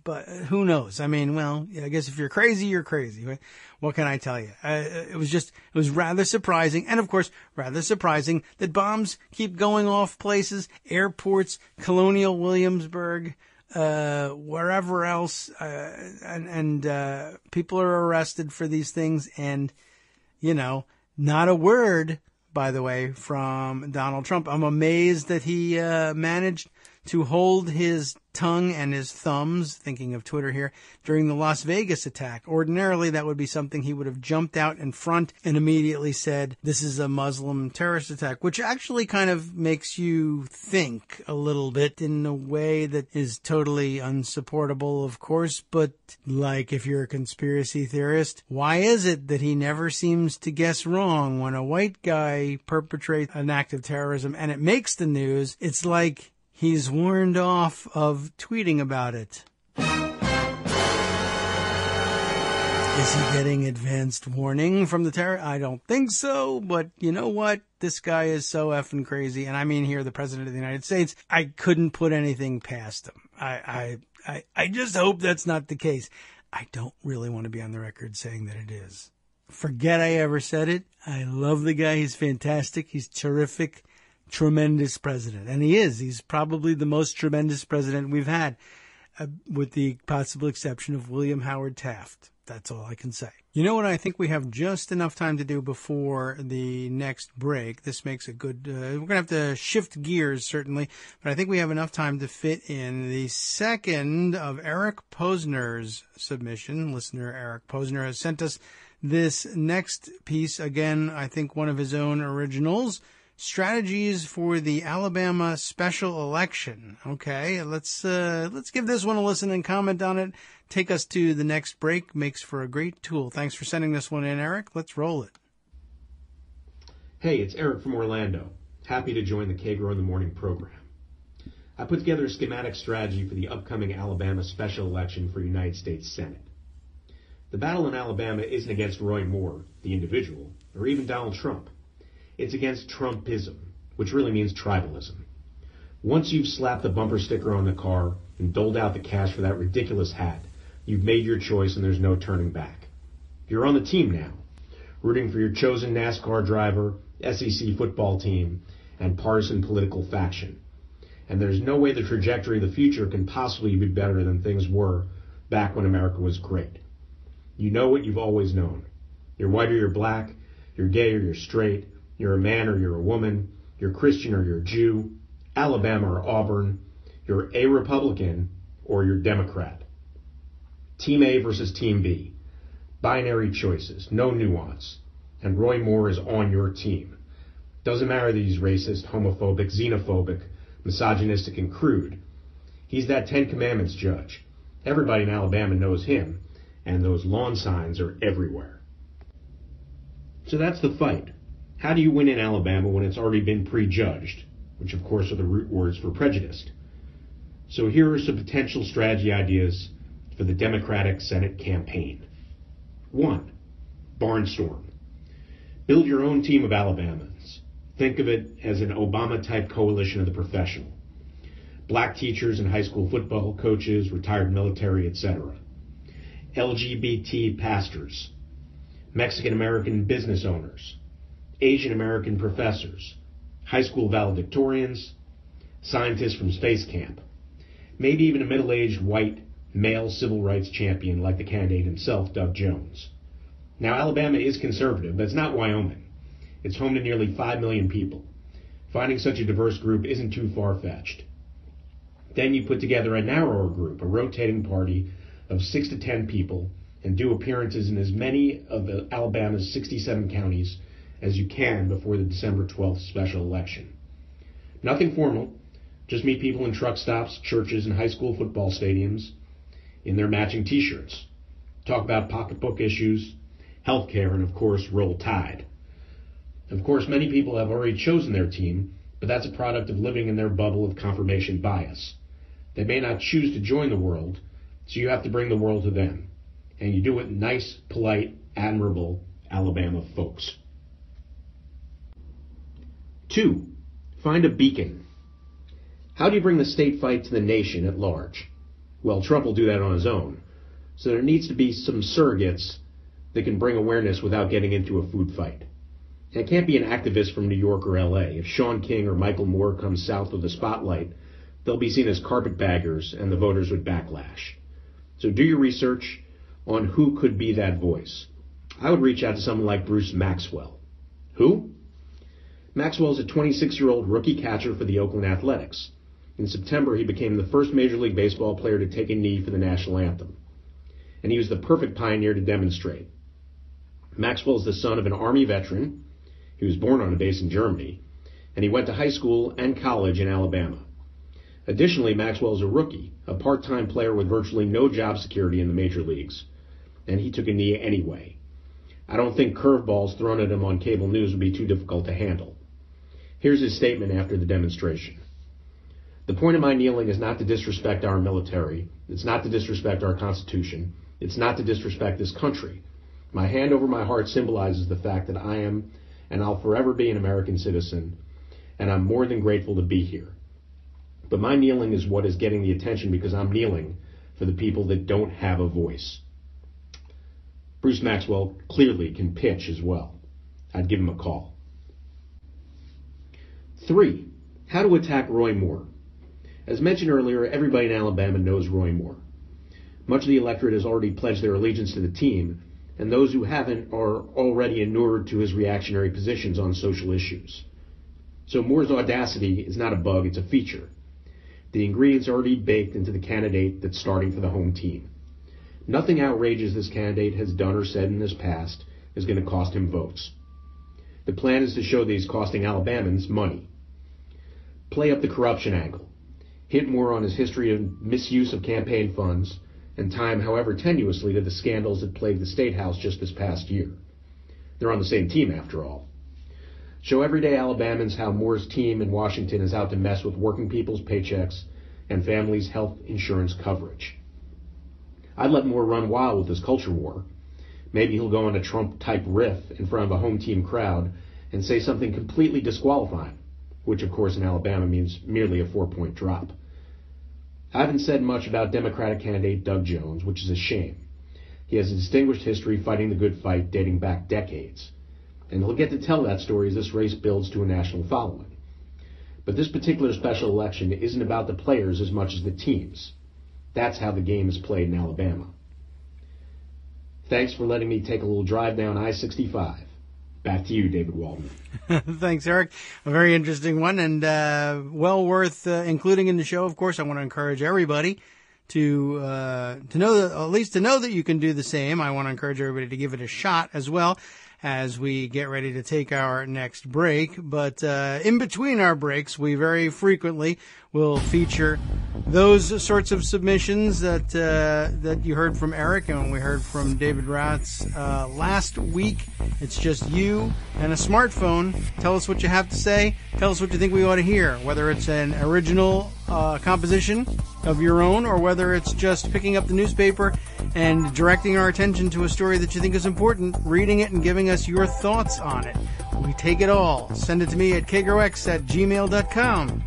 But who knows? I mean, well, I guess if you're crazy, you're crazy. What can I tell you? It was rather surprising. And of course, rather surprising that bombs keep going off places, airports, Colonial Williamsburg, wherever else. And people are arrested for these things. And, not a word, by the way, from Donald Trump. I'm amazed that he managed to hold his tongue and his thumbs, thinking of Twitter here, during the Las Vegas attack. Ordinarily, that would be something he would have jumped out in front and immediately said, this is a Muslim terrorist attack, which actually kind of makes you think a little bit in a way that is totally unsupportable, of course, but like if you're a conspiracy theorist, why is it that he never seems to guess wrong when a white guy perpetrates an act of terrorism and it makes the news? It's like he's warned off of tweeting about it. Is he getting advanced warning from the terror? I don't think so, but you know what? This guy is so effing crazy, and I mean here, the President of the United States. I couldn't put anything past him. I just hope that's not the case. I don't really want to be on the record saying that it is. Forget I ever said it. I love the guy. He's fantastic. He's terrific. Tremendous president. And he is. He's probably the most tremendous president we've had, with the possible exception of William Howard Taft. That's all I can say. You know what? I think we have just enough time to do before the next break. This makes a good... we're going to have to shift gears, certainly, but I think we have enough time to fit in the second of Eric Posner's submission. Listener Eric Posner has sent us this next piece. Again, I think one of his own originals. Strategies for the Alabama special election. Okay, let's give this one a listen and comment on it. Take us to the next break. Makes for a great tool. Thanks for sending this one in, Eric. Let's roll it. Hey, it's Eric from Orlando. Happy to join the Kagro in the Morning program. I put together a schematic strategy for the upcoming Alabama special election for United States Senate. The battle in Alabama isn't against Roy Moore, the individual, or even Donald Trump. It's against Trumpism, which really means tribalism. Once you've slapped the bumper sticker on the car and doled out the cash for that ridiculous hat, you've made your choice and there's no turning back. You're on the team now, rooting for your chosen NASCAR driver, SEC football team, and partisan political faction. And there's no way the trajectory of the future can possibly be better than things were back when America was great. You know what you've always known. You're white or you're black, you're gay or you're straight, you're a man or you're a woman, you're Christian or you're Jew, Alabama or Auburn, you're a Republican or you're Democrat. Team A versus Team B. Binary choices, no nuance. And Roy Moore is on your team. Doesn't matter that he's racist, homophobic, xenophobic, misogynistic, and crude. He's that Ten Commandments judge. Everybody in Alabama knows him, and those lawn signs are everywhere. So that's the fight. How do you win in Alabama when it's already been prejudged, which of course are the root words for prejudiced? So here are some potential strategy ideas for the Democratic Senate campaign. 1. Barnstorm. Build your own team of Alabamans. Think of it as an Obama-type coalition of the professional. Black teachers and high school football coaches, retired military, etc. LGBT pastors. Mexican-American business owners. Asian American professors, high school valedictorians, scientists from space camp, maybe even a middle-aged white male civil rights champion like the candidate himself, Doug Jones. Now, Alabama is conservative, but it's not Wyoming. It's home to nearly 5 million people. Finding such a diverse group isn't too far-fetched. Then you put together a narrower group, a rotating party of 6 to 10 people, and do appearances in as many of Alabama's 67 counties as you can before the December 12th special election. Nothing formal, just meet people in truck stops, churches, and high school football stadiums in their matching t-shirts. Talk about pocketbook issues, healthcare, and of course, roll Tide. Of course, many people have already chosen their team, but that's a product of living in their bubble of confirmation bias. They may not choose to join the world, so you have to bring the world to them. And you do it nice, polite, admirable Alabama folks. 2. Find a beacon. How do you bring the state fight to the nation at large? Well, Trump will do that on his own. So there needs to be some surrogates that can bring awareness without getting into a food fight. And it can't be an activist from New York or LA. If Sean King or Michael Moore comes south with the spotlight, they'll be seen as carpetbaggers and the voters would backlash. So do your research on who could be that voice. I would reach out to someone like Bruce Maxwell. Who? Maxwell is a 26-year-old rookie catcher for the Oakland Athletics. In September, he became the first Major League Baseball player to take a knee for the national anthem. And he was the perfect pioneer to demonstrate. Maxwell is the son of an Army veteran. He was born on a base in Germany, and he went to high school and college in Alabama. Additionally, Maxwell is a rookie, a part-time player with virtually no job security in the major leagues, and he took a knee anyway. I don't think curveballs thrown at him on cable news would be too difficult to handle. Here's his statement after the demonstration. The point of my kneeling is not to disrespect our military. It's not to disrespect our Constitution. It's not to disrespect this country. My hand over my heart symbolizes the fact that I am, and I'll forever be, an American citizen, and I'm more than grateful to be here. But my kneeling is what is getting the attention because I'm kneeling for the people that don't have a voice. Bruce Maxwell clearly can pitch as well. I'd give him a call. 3. How to attack Roy Moore. As mentioned earlier, everybody in Alabama knows Roy Moore. Much of the electorate has already pledged their allegiance to the team, and those who haven't are already inured to his reactionary positions on social issues. So Moore's audacity is not a bug, it's a feature. The ingredients are already baked into the candidate that's starting for the home team. Nothing outrageous this candidate has done or said in this past is going to cost him votes. The plan is to show that he's costing Alabamans money. Play up the corruption angle. Hit Moore on his history of misuse of campaign funds and tie him, however tenuously, to the scandals that plagued the State House just this past year. They're on the same team, after all. Show everyday Alabamans how Moore's team in Washington is out to mess with working people's paychecks and families' health insurance coverage. I'd let Moore run wild with this culture war. Maybe he'll go on a Trump-type riff in front of a home team crowd and say something completely disqualifying, which of course in Alabama means merely a 4-point drop. I haven't said much about Democratic candidate Doug Jones, which is a shame. He has a distinguished history fighting the good fight dating back decades, and he'll get to tell that story as this race builds to a national following. But this particular special election isn't about the players as much as the teams. That's how the game is played in Alabama. Thanks for letting me take a little drive down I-65. Back to you, David Waldman. Thanks, Eric. A very interesting one, and well worth including in the show. Of course, I want to encourage everybody to know that, at least to know that you can do the same. I want to encourage everybody to give it a shot as well as we get ready to take our next break. But in between our breaks, we very frequently will feature those sorts of submissions that you heard from Eric and we heard from David Ratz last week. It's just you and a smartphone. Tell us what you have to say. Tell us what you think we ought to hear, whether it's an original composition of your own or whether it's just picking up the newspaper and directing our attention to a story that you think is important, reading it and giving us your thoughts on it. We take it all. Send it to me at kagrox@gmail.com.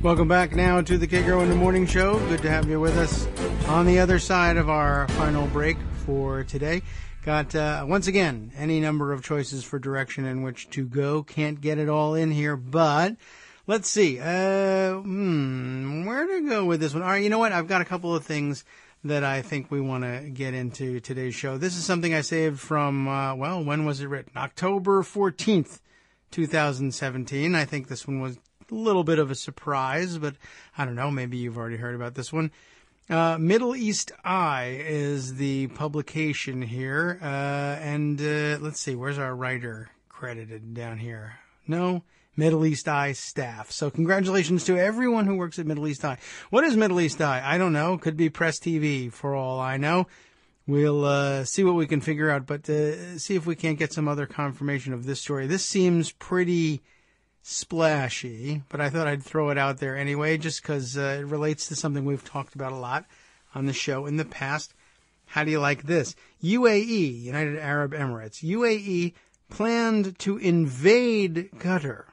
Welcome back now to the Kagro in the Morning Show. Good to have you with us on the other side of our final break for today. Got, once again, any number of choices for direction in which to go. Can't get it all in here, but let's see. Where to go with this one? All right, you know what? I've got a couple of things that I think we want to get into today's show. This is something I saved from, when was it written? October 14th, 2017. I think this one was a little bit of a surprise, but I don't know, maybe you've already heard about this one. Middle East Eye is the publication here, and let's see, where's our writer credited down here? No, Middle East Eye staff. So congratulations to everyone who works at Middle East Eye. What is Middle East Eye? I don't know. Could be Press TV for all I know. We'll see what we can figure out, but see if we can't get some other confirmation of this story. This seems pretty splashy, but I thought I'd throw it out there anyway, just because it relates to something we've talked about a lot on the show in the past. How do you like this? UAE, United Arab Emirates. UAE planned to invade Qatar.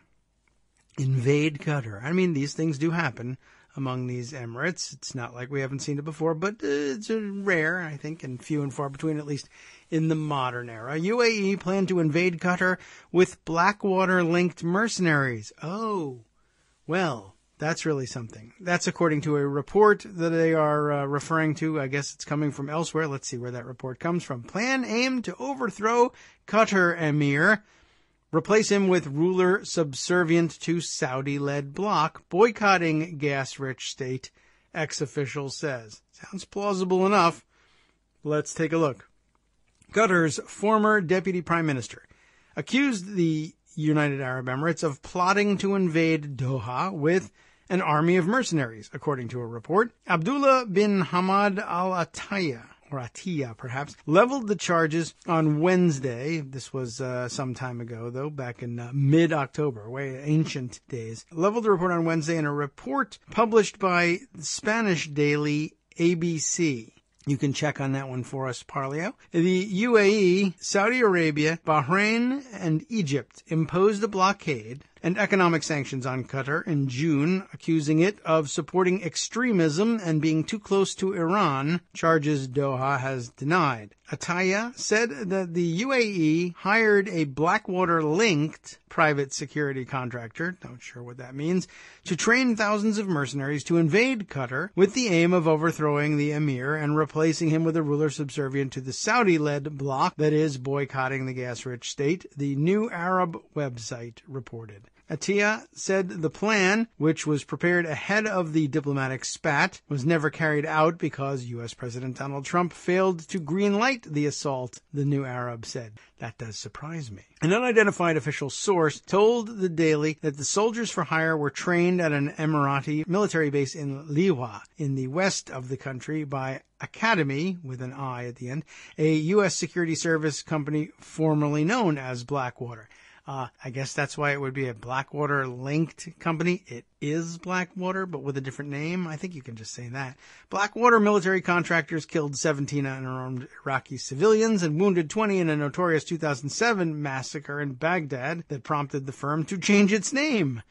Invade Qatar. I mean, these things do happen among these Emirates. It's not like we haven't seen it before, but it's rare, I think, and few and far between, at least in the modern era. UAE planned to invade Qatar with Blackwater-linked mercenaries. Oh, well, that's really something. That's according to a report that they are referring to. I guess it's coming from elsewhere. Let's see where that report comes from. Plan aimed to overthrow Qatar emir, replace him with ruler subservient to Saudi-led bloc, boycotting gas-rich state, ex-official says. Sounds plausible enough. Let's take a look. Qatar's former deputy prime minister accused the United Arab Emirates of plotting to invade Doha with an army of mercenaries, according to a report. Abdullah bin Hamad Al Attiyah, or Attiyah perhaps, leveled the charges on Wednesday. This was some time ago, though, back in mid-October, way ancient days. Leveled the report on Wednesday in a report published by the Spanish daily ABC. You can check on that one for us, Parleo. The UAE, Saudi Arabia, Bahrain, and Egypt imposed a blockade and economic sanctions on Qatar in June, accusing it of supporting extremism and being too close to Iran, charges Doha has denied. Attiyah said that the UAE hired a Blackwater-linked private security contractor, not sure what that means, to train thousands of mercenaries to invade Qatar with the aim of overthrowing the emir and replacing him with a ruler subservient to the Saudi-led bloc that is boycotting the gas-rich state, the New Arab website reported. Attiyah said the plan, which was prepared ahead of the diplomatic spat, was never carried out because U.S. President Donald Trump failed to greenlight the assault, the New Arab said. That does surprise me. An unidentified official source told the Daily that the soldiers for hire were trained at an Emirati military base in Liwa, in the west of the country, by Academy, with an I at the end, a U.S. security service company formerly known as Blackwater. I guess that's why it would be a Blackwater-linked company. It is Blackwater, but with a different name. I think you can just say that. Blackwater military contractors killed 17 unarmed Iraqi civilians and wounded 20 in a notorious 2007 massacre in Baghdad that prompted the firm to change its name.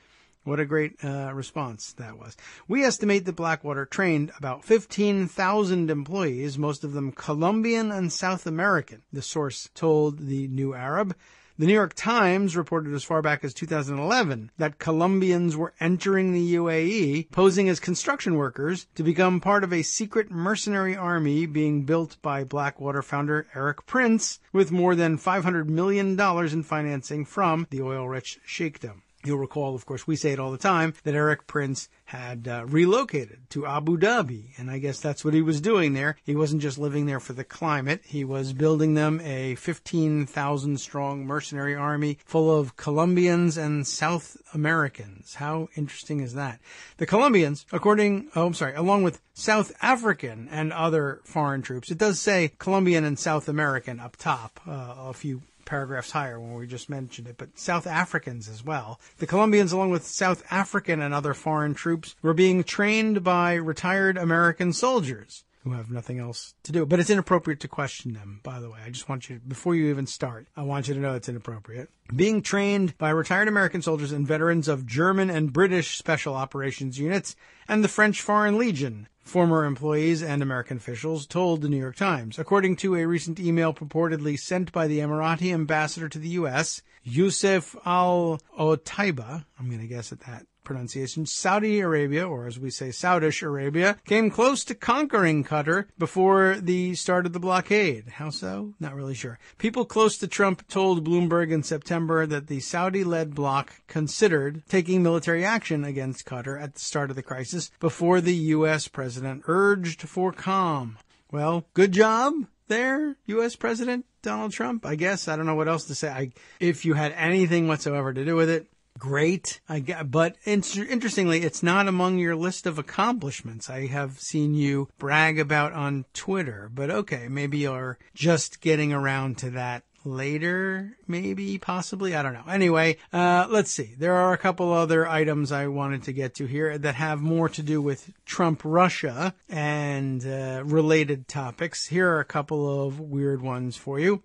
What a great response that was. We estimate that Blackwater trained about 15,000 employees, most of them Colombian and South American, the source told the New Arab. The New York Times reported as far back as 2011 that Colombians were entering the UAE, posing as construction workers, to become part of a secret mercenary army being built by Blackwater founder Eric Prince, with more than $500 million in financing from the oil-rich sheikdom. You'll recall, of course, we say it all the time, that Eric Prince had relocated to Abu Dhabi, and I guess that's what he was doing there. He wasn't just living there for the climate. He was building them a 15,000-strong mercenary army full of Colombians and South Americans. How interesting is that? The Colombians, along with South African and other foreign troops. It does say Colombian and South American up top, a few paragraphs higher when we just mentioned it, but South Africans as well. The Colombians, along with South African and other foreign troops, were being trained by retired American soldiers who have nothing else to do. But it's inappropriate to question them, by the way. I just want you, before you even start, I want you to know it's inappropriate. Being trained by retired American soldiers and veterans of German and British Special Operations Units and the French Foreign Legion, former employees and American officials told the New York Times. According to a recent email purportedly sent by the Emirati ambassador to the U.S., Youssef al-Otaiba, I'm going to guess at that pronunciation, Saudi Arabia, or as we say, Saudish Arabia, came close to conquering Qatar before the start of the blockade. How so? Not really sure. People close to Trump told Bloomberg in September that the Saudi-led bloc considered taking military action against Qatar at the start of the crisis before the U.S. president urged for calm. Well, good job there, U.S. President Donald Trump, I guess. I don't know what else to say. If you had anything whatsoever to do with it, great. But interestingly, it's not among your list of accomplishments I have seen you brag about on Twitter. But okay, maybe you're just getting around to that later, maybe, possibly. I don't know. Anyway, let's see. There are a couple other items I wanted to get to here that have more to do with Trump-Russia and related topics. Here are a couple of weird ones for you.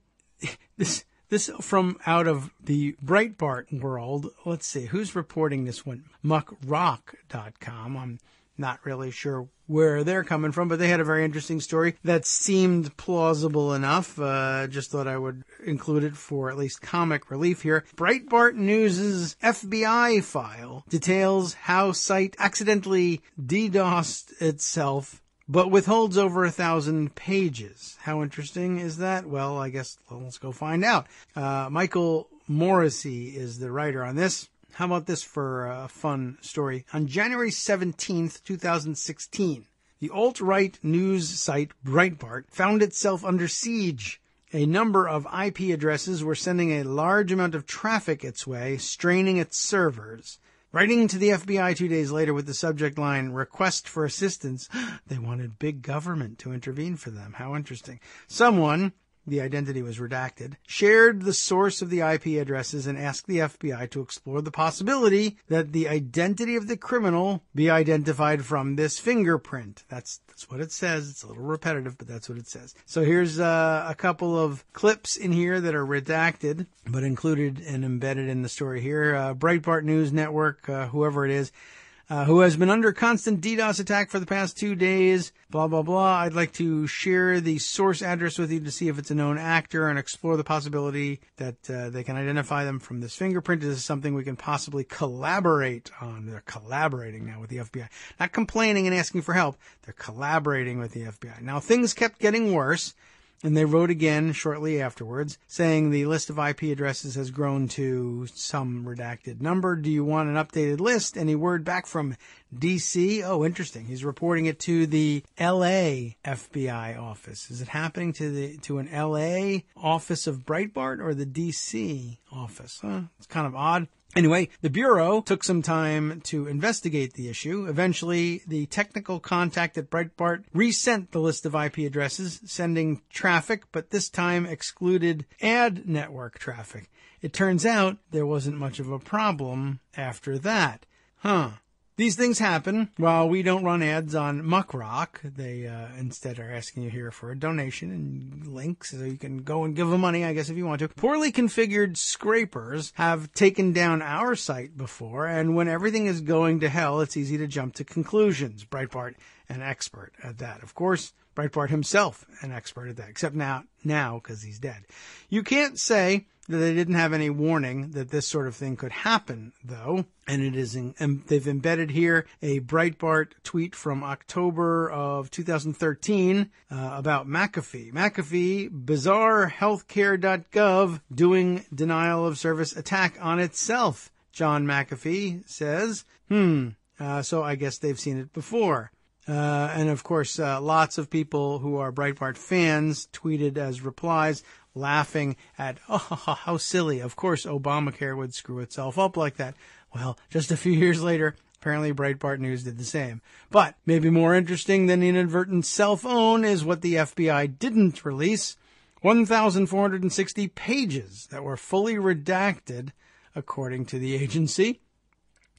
This from out of the Breitbart world. Let's see. Who's reporting this one? Muckrock.com. I'm not really sure where they're coming from, but they had a very interesting story that seemed plausible enough. Just thought I would include it for at least comic relief here. Breitbart News' FBI file details how site accidentally DDoSed itself but withholds over 1,000 pages. How interesting is that? Well, I guess let's go find out. Michael Morrissey is the writer on this. How about this for a fun story? On January 17th, 2016, the alt-right news site Breitbart found itself under siege. A number of IP addresses were sending a large amount of traffic its way, straining its servers. Writing to the FBI 2 days later with the subject line, request for assistance, they wanted big government to intervene for them. How interesting. Someone, the identity was redacted, shared the source of the IP addresses and asked the FBI to explore the possibility that the identity of the criminal be identified from this fingerprint. That's what it says. It's a little repetitive, but that's what it says. So here's a couple of clips in here that are redacted, but included and embedded in the story here. Breitbart News Network, whoever it is, who has been under constant DDoS attack for the past 2 days, blah, blah, blah. I'd like to share the source address with you to see if it's a known actor and explore the possibility that they can identify them from this fingerprint. This is something we can possibly collaborate on. They're collaborating now with the FBI. Not complaining and asking for help. They're collaborating with the FBI. Now, things kept getting worse. And they wrote again shortly afterwards, saying the list of IP addresses has grown to some redacted number. Do you want an updated list? Any word back from D.C.? Oh, interesting. He's reporting it to the L.A. FBI office. Is it happening to an L.A. office of Breitbart or the D.C. office? It's kind of odd. Anyway, the Bureau took some time to investigate the issue. Eventually, the technical contact at Breitbart resent the list of IP addresses, sending traffic, but this time excluded ad network traffic. It turns out there wasn't much of a problem after that. These things happen while we don't run ads on Muckrock. They instead are asking you here for a donation and links so you can go and give them money, I guess, if you want to. Poorly configured scrapers have taken down our site before, and when everything is going to hell, it's easy to jump to conclusions. Breitbart, an expert at that. Of course, Breitbart himself, an expert at that, except now because he's dead. You can't say that they didn't have any warning that this sort of thing could happen, though. And it is they've embedded here a Breitbart tweet from October of 2013 about McAfee. McAfee, bizarrehealthcare.gov, doing denial of service attack on itself, John McAfee says. So I guess they've seen it before. And of course, lots of people who are Breitbart fans tweeted as replies, laughing at, how silly. Of course, Obamacare would screw itself up like that. Well, just a few years later, apparently Breitbart News did the same. But maybe more interesting than inadvertent self-own is what the FBI didn't release. 1,460 pages that were fully redacted, according to the agency.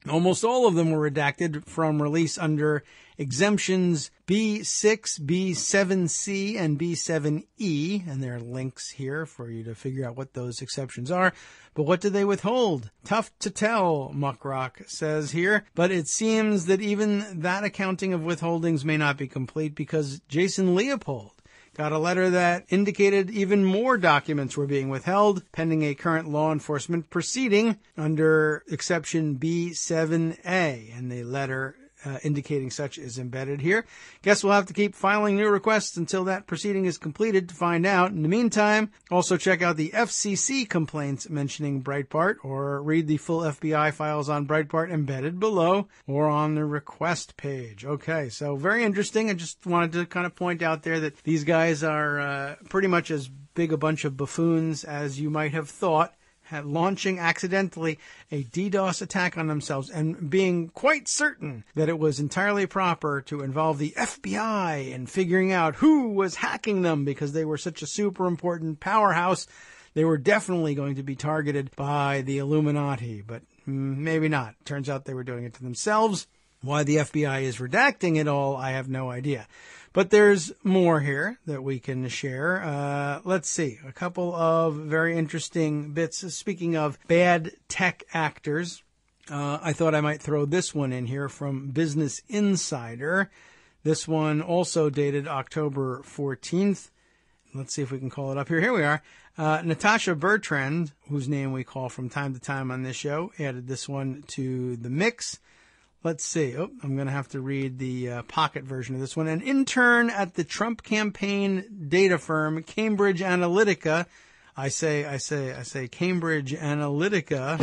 Almost all of them were redacted from release under exemptions B6, B7C, and B7E, and there are links here for you to figure out what those exceptions are. But what did they withhold? Tough to tell, Muckrock says here, but it seems that even that accounting of withholdings may not be complete because Jason Leopold got a letter that indicated even more documents were being withheld, pending a current law enforcement proceeding under exception B7A, and the letter indicating such is embedded here. Guess we'll have to keep filing new requests until that proceeding is completed to find out. In the meantime, also check out the FCC complaints mentioning Breitbart, or read the full FBI files on Breitbart embedded below or on the request page. Okay, so very interesting. I just wanted to kind of point out there that these guys are pretty much as big a bunch of buffoons as you might have thought, launching accidentally a DDoS attack on themselves and being quite certain that it was entirely proper to involve the FBI in figuring out who was hacking them because they were such a super important powerhouse. They were definitely going to be targeted by the Illuminati, but maybe not. Turns out they were doing it to themselves. Why the FBI is redacting it all, I have no idea. But there's more here that we can share. Let's see. A couple of very interesting bits. Speaking of bad tech actors, I thought I might throw this one in here from Business Insider. This one also dated October 14th. Let's see if we can call it up here. Here we are. Natasha Bertrand, whose name we call from time to time on this show, added this one to the mix. Let's see. Oh, I'm going to have to read the pocket version of this one. An intern at the Trump campaign data firm Cambridge Analytica. I say Cambridge Analytica.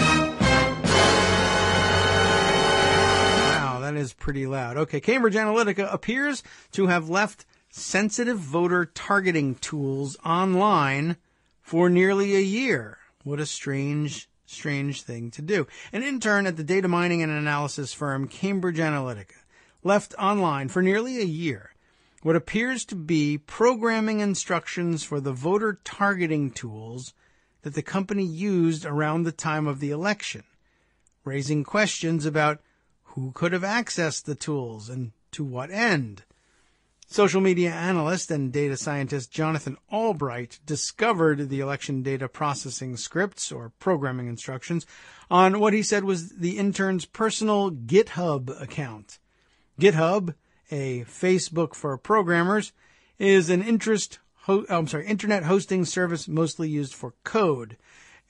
Wow, that is pretty loud. Okay, Cambridge Analytica appears to have left sensitive voter targeting tools online for nearly a year. What a strange thing to do. An intern at the data mining and analysis firm Cambridge Analytica left online for nearly a year what appears to be programming instructions for the voter targeting tools that the company used around the time of the election, raising questions about who could have accessed the tools and to what end. Social media analyst and data scientist Jonathan Albright discovered the election data processing scripts or programming instructions on what he said was the intern's personal GitHub account. GitHub, a Facebook for programmers, is an internet hosting service mostly used for code.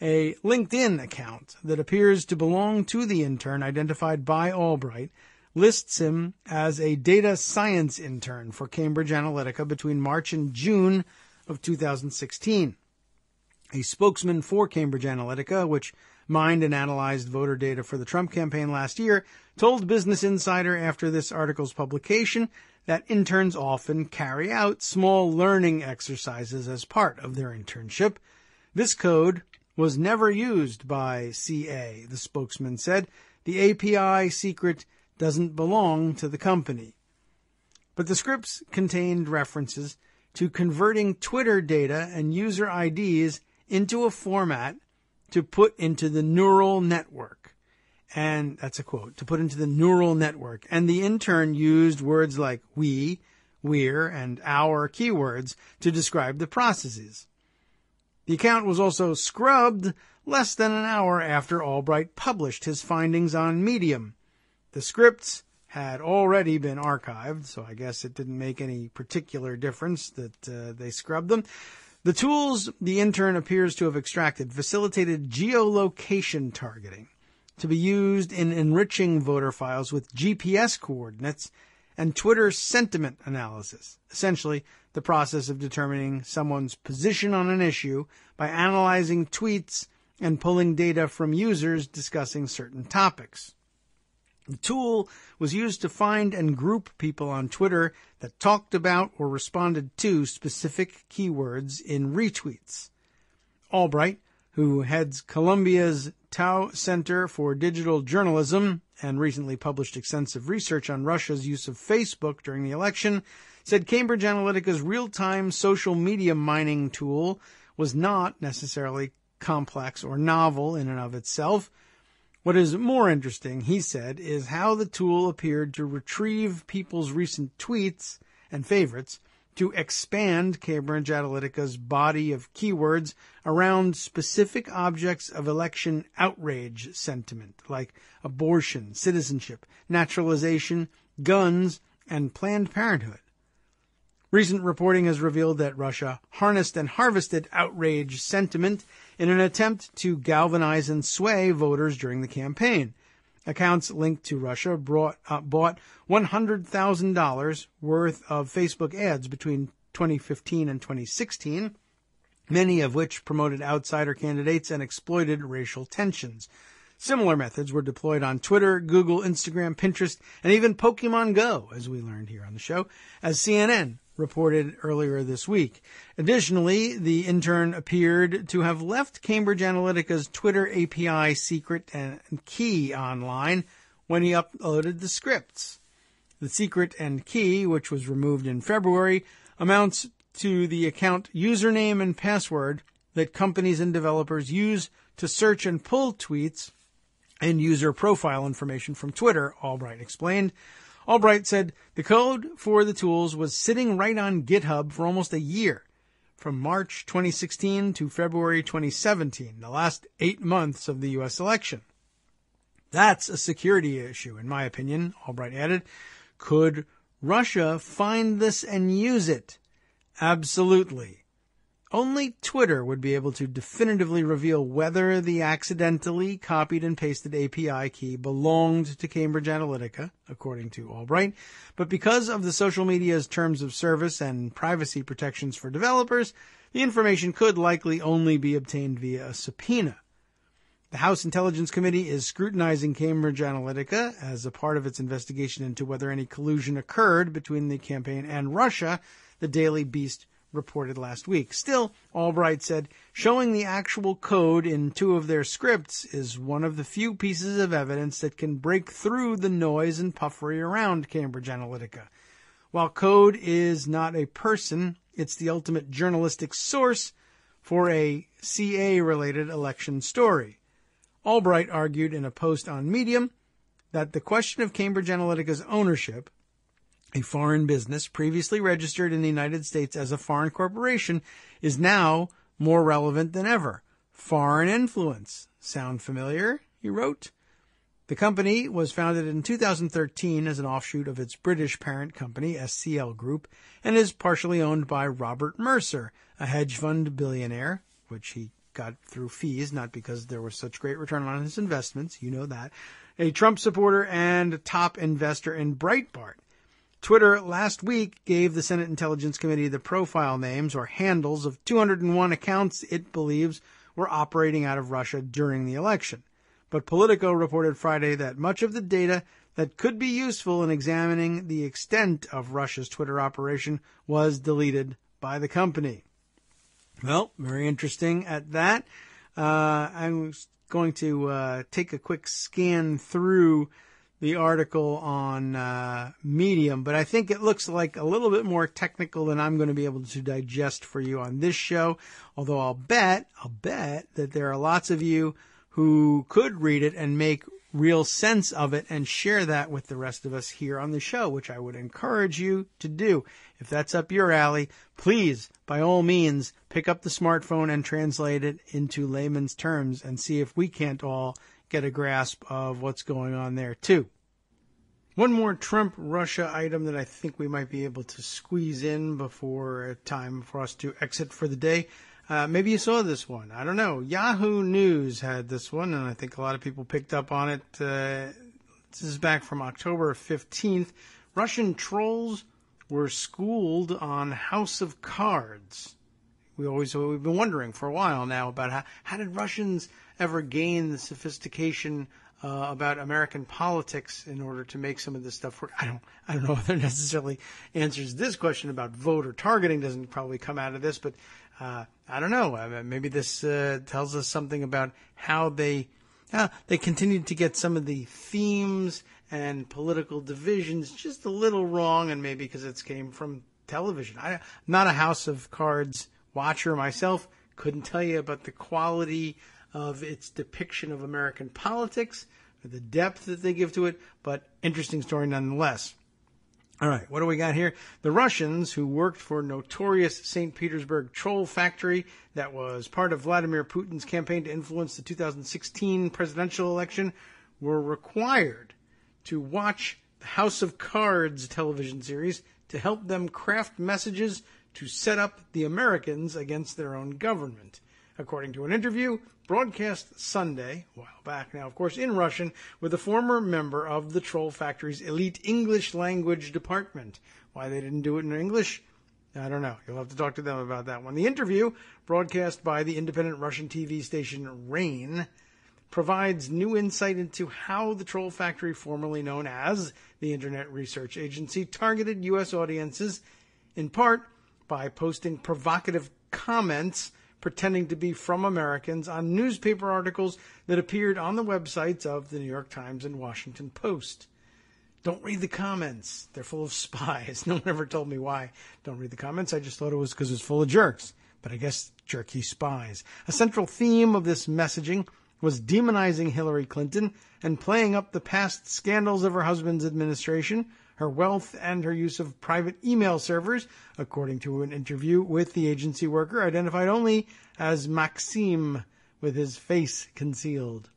A LinkedIn account that appears to belong to the intern identified by Albright lists him as a data science intern for Cambridge Analytica between March and June of 2016. A spokesman for Cambridge Analytica, which mined and analyzed voter data for the Trump campaign last year, told Business Insider after this article's publication that interns often carry out small learning exercises as part of their internship. This code was never used by CA, the spokesman said. The API secret doesn't belong to the company. But the scripts contained references to converting Twitter data and user IDs into a format to put into the neural network. And that's a quote, to put into the neural network. And the intern used words like we, we're, and our keywords to describe the processes. The account was also scrubbed less than an hour after Albright published his findings on Medium. The scripts had already been archived, so I guess it didn't make any particular difference that they scrubbed them. The tools the intern appears to have extracted facilitated geolocation targeting to be used in enriching voter files with GPS coordinates and Twitter sentiment analysis, essentially the process of determining someone's position on an issue by analyzing tweets and pulling data from users discussing certain topics. The tool was used to find and group people on Twitter that talked about or responded to specific keywords in retweets. Albright, who heads Columbia's Tau Center for Digital Journalism and recently published extensive research on Russia's use of Facebook during the election, said Cambridge Analytica's real-time social media mining tool was not necessarily complex or novel in and of itself. What is more interesting, he said, is how the tool appeared to retrieve people's recent tweets and favorites to expand Cambridge Analytica's body of keywords around specific objects of election outrage sentiment, like abortion, citizenship, naturalization, guns, and Planned Parenthood. Recent reporting has revealed that Russia harnessed and harvested outrage sentiment in an attempt to galvanize and sway voters during the campaign. Accounts linked to Russia bought $100,000 worth of Facebook ads between 2015 and 2016, many of which promoted outsider candidates and exploited racial tensions. Similar methods were deployed on Twitter, Google, Instagram, Pinterest, and even Pokemon Go, as we learned here on the show, as CNN reported earlier this week. Additionally, the intern appeared to have left Cambridge Analytica's Twitter API secret and key online when he uploaded the scripts. The secret and key, which was removed in February, amounts to the account username and password that companies and developers use to search and pull tweets and user profile information from Twitter, Albright explained. Albright said the code for the tools was sitting right on GitHub for almost a year, from March 2016 to February 2017, the last 8 months of the U.S. election. That's a security issue, in my opinion, Albright added. Could Russia find this and use it? Absolutely. Only Twitter would be able to definitively reveal whether the accidentally copied and pasted API key belonged to Cambridge Analytica, according to Albright. But because of the social media's terms of service and privacy protections for developers, the information could likely only be obtained via a subpoena. The House Intelligence Committee is scrutinizing Cambridge Analytica as a part of its investigation into whether any collusion occurred between the campaign and Russia, the Daily Beast reported last week. Still, Albright said, showing the actual code in 2 of their scripts is one of the few pieces of evidence that can break through the noise and puffery around Cambridge Analytica. While code is not a person, it's the ultimate journalistic source for a CA-related election story. Albright argued in a post on Medium that the question of Cambridge Analytica's ownership, a foreign business previously registered in the United States as a foreign corporation, is now more relevant than ever. Foreign influence. Sound familiar? He wrote. The company was founded in 2013 as an offshoot of its British parent company, SCL Group, and is partially owned by Robert Mercer, a hedge fund billionaire, which he got through fees, not because there was such great return on his investments, you know that, a Trump supporter and top investor in Breitbart. Twitter last week gave the Senate Intelligence Committee the profile names or handles of 201 accounts it believes were operating out of Russia during the election. But Politico reported Friday that much of the data that could be useful in examining the extent of Russia's Twitter operation was deleted by the company. Well, very interesting at that. I'm going to take a quick scan through the article on Medium, but I think it looks like a little bit more technical than I'm going to be able to digest for you on this show. Although I'll bet that there are lots of you who could read it and make real sense of it and share that with the rest of us here on the show, which I would encourage you to do. If that's up your alley, please, by all means, pick up the smartphone and translate it into layman's terms and see if we can't all get a grasp of what's going on there too. One more Trump-Russia item that I think we might be able to squeeze in before time for us to exit for the day. Maybe you saw this one. I don't know. Yahoo News had this one, and I think a lot of people picked up on it. This is back from October 15th. Russian trolls were schooled on House of Cards. We've been wondering for a while now about how did Russians ever gain the sophistication about American politics in order to make some of this stuff work. I don't know if there necessarily answers this question about voter targeting doesn't probably come out of this, but I don't know. Maybe this tells us something about how they continued to get some of the themes and political divisions just a little wrong, and maybe because it came from television. I'm not a House of Cards watcher myself. Couldn't tell you about the quality of its depiction of American politics, or the depth that they give to it, but interesting story nonetheless. All right, what do we got here? The Russians, who worked for notorious St. Petersburg troll factory that was part of Vladimir Putin's campaign to influence the 2016 presidential election, were required to watch the House of Cards television series to help them craft messages to set up the Americans against their own government. According to an interview broadcast Sunday, a while back now, of course, in Russian, with a former member of the Troll Factory's elite English language department. Why they didn't do it in English, I don't know. You'll have to talk to them about that one. The interview, broadcast by the independent Russian TV station Rain, provides new insight into how the Troll Factory, formerly known as the Internet Research Agency, targeted U.S. audiences, in part by posting provocative comments pretending to be from Americans on newspaper articles that appeared on the websites of the New York Times and Washington Post. Don't read the comments. They're full of spies. No one ever told me why. Don't read the comments. I just thought it was because it's full of jerks. But I guess jerky spies. A central theme of this messaging was demonizing Hillary Clinton and playing up the past scandals of her husband's administration, her wealth, and her use of private email servers, according to an interview with the agency worker identified only as Maxime, with his face concealed.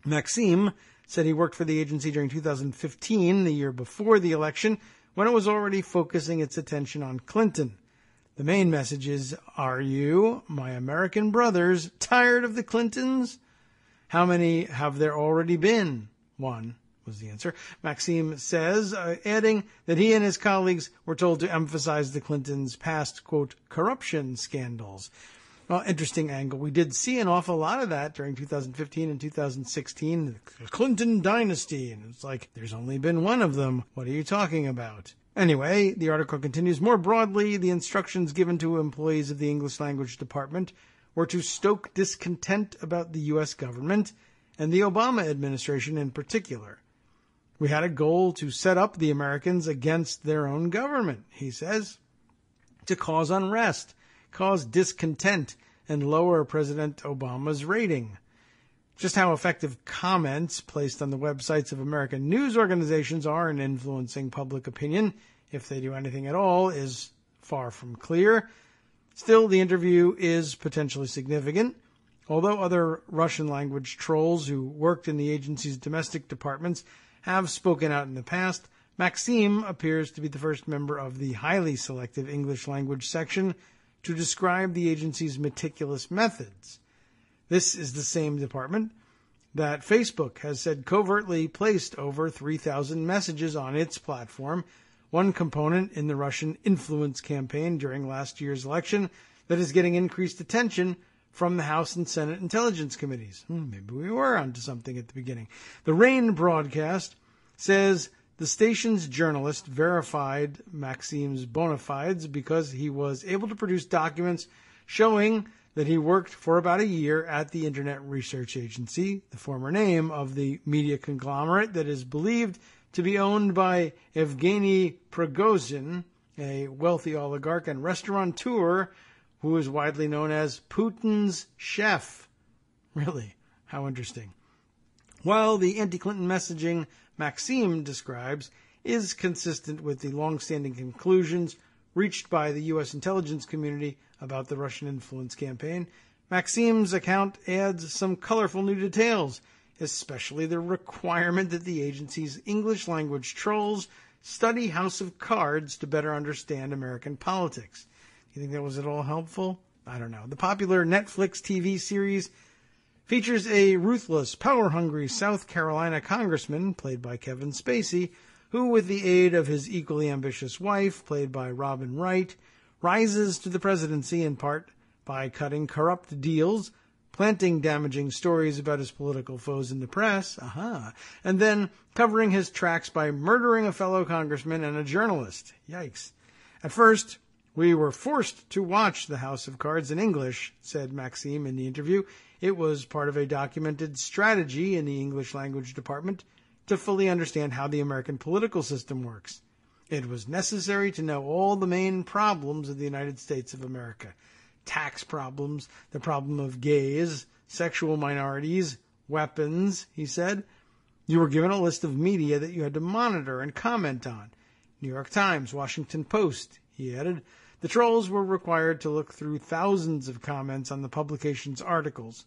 Maxime said he worked for the agency during 2015, the year before the election, when it was already focusing its attention on Clinton. The main message is, are you, my American brothers, tired of the Clintons? How many have there already been? One was the answer. Maxime says, adding that he and his colleagues were told to emphasize the Clintons' past, quote, corruption scandals. Well, interesting angle. We did see an awful lot of that during 2015 and 2016, the Clinton dynasty. And it's like, there's only been one of them. What are you talking about? Anyway, the article continues. More broadly, the instructions given to employees of the English language department were to stoke discontent about the U.S. government and the Obama administration in particular. We had a goal to set up the Americans against their own government, he says, to cause unrest, cause discontent, and lower President Obama's rating. Just how effective comments placed on the websites of American news organizations are in influencing public opinion, if they do anything at all, is far from clear. Still, the interview is potentially significant. Although other Russian language trolls who worked in the agency's domestic departments have spoken out in the past, Maxime appears to be the first member of the highly selective English language section to describe the agency's meticulous methods. This is the same department that Facebook has said covertly placed over 3,000 messages on its platform, one component in the Russian influence campaign during last year's election that is getting increased attention from the House and Senate Intelligence Committees. Maybe we were onto something at the beginning. The Rain broadcast says the station's journalist verified Maxime's bona fides because he was able to produce documents showing that he worked for about a year at the Internet Research Agency, the former name of the media conglomerate that is believed to be owned by Evgeny Prigozhin, a wealthy oligarch and restaurateur who is widely known as Putin's chef. Really? How interesting. While the anti-Clinton messaging Maxime describes is consistent with the long-standing conclusions reached by the U.S. intelligence community about the Russian influence campaign, Maxime's account adds some colorful new details, especially the requirement that the agency's English language trolls study House of Cards to better understand American politics. You think that was at all helpful? I don't know. The popular Netflix TV series features a ruthless, power-hungry South Carolina congressman, played by Kevin Spacey, who, with the aid of his equally ambitious wife, played by Robin Wright, rises to the presidency in part by cutting corrupt deals, planting damaging stories about his political foes in the press, and then covering his tracks by murdering a fellow congressman and a journalist. Yikes. At first, we were forced to watch the House of Cards in English, said Maxime in the interview. It was part of a documented strategy in the English language department to fully understand how the American political system works. It was necessary to know all the main problems of the United States of America. Tax problems, the problem of gays, sexual minorities, weapons, he said. You were given a list of media that you had to monitor and comment on. New York Times, Washington Post, he added. The trolls were required to look through thousands of comments on the publication's articles.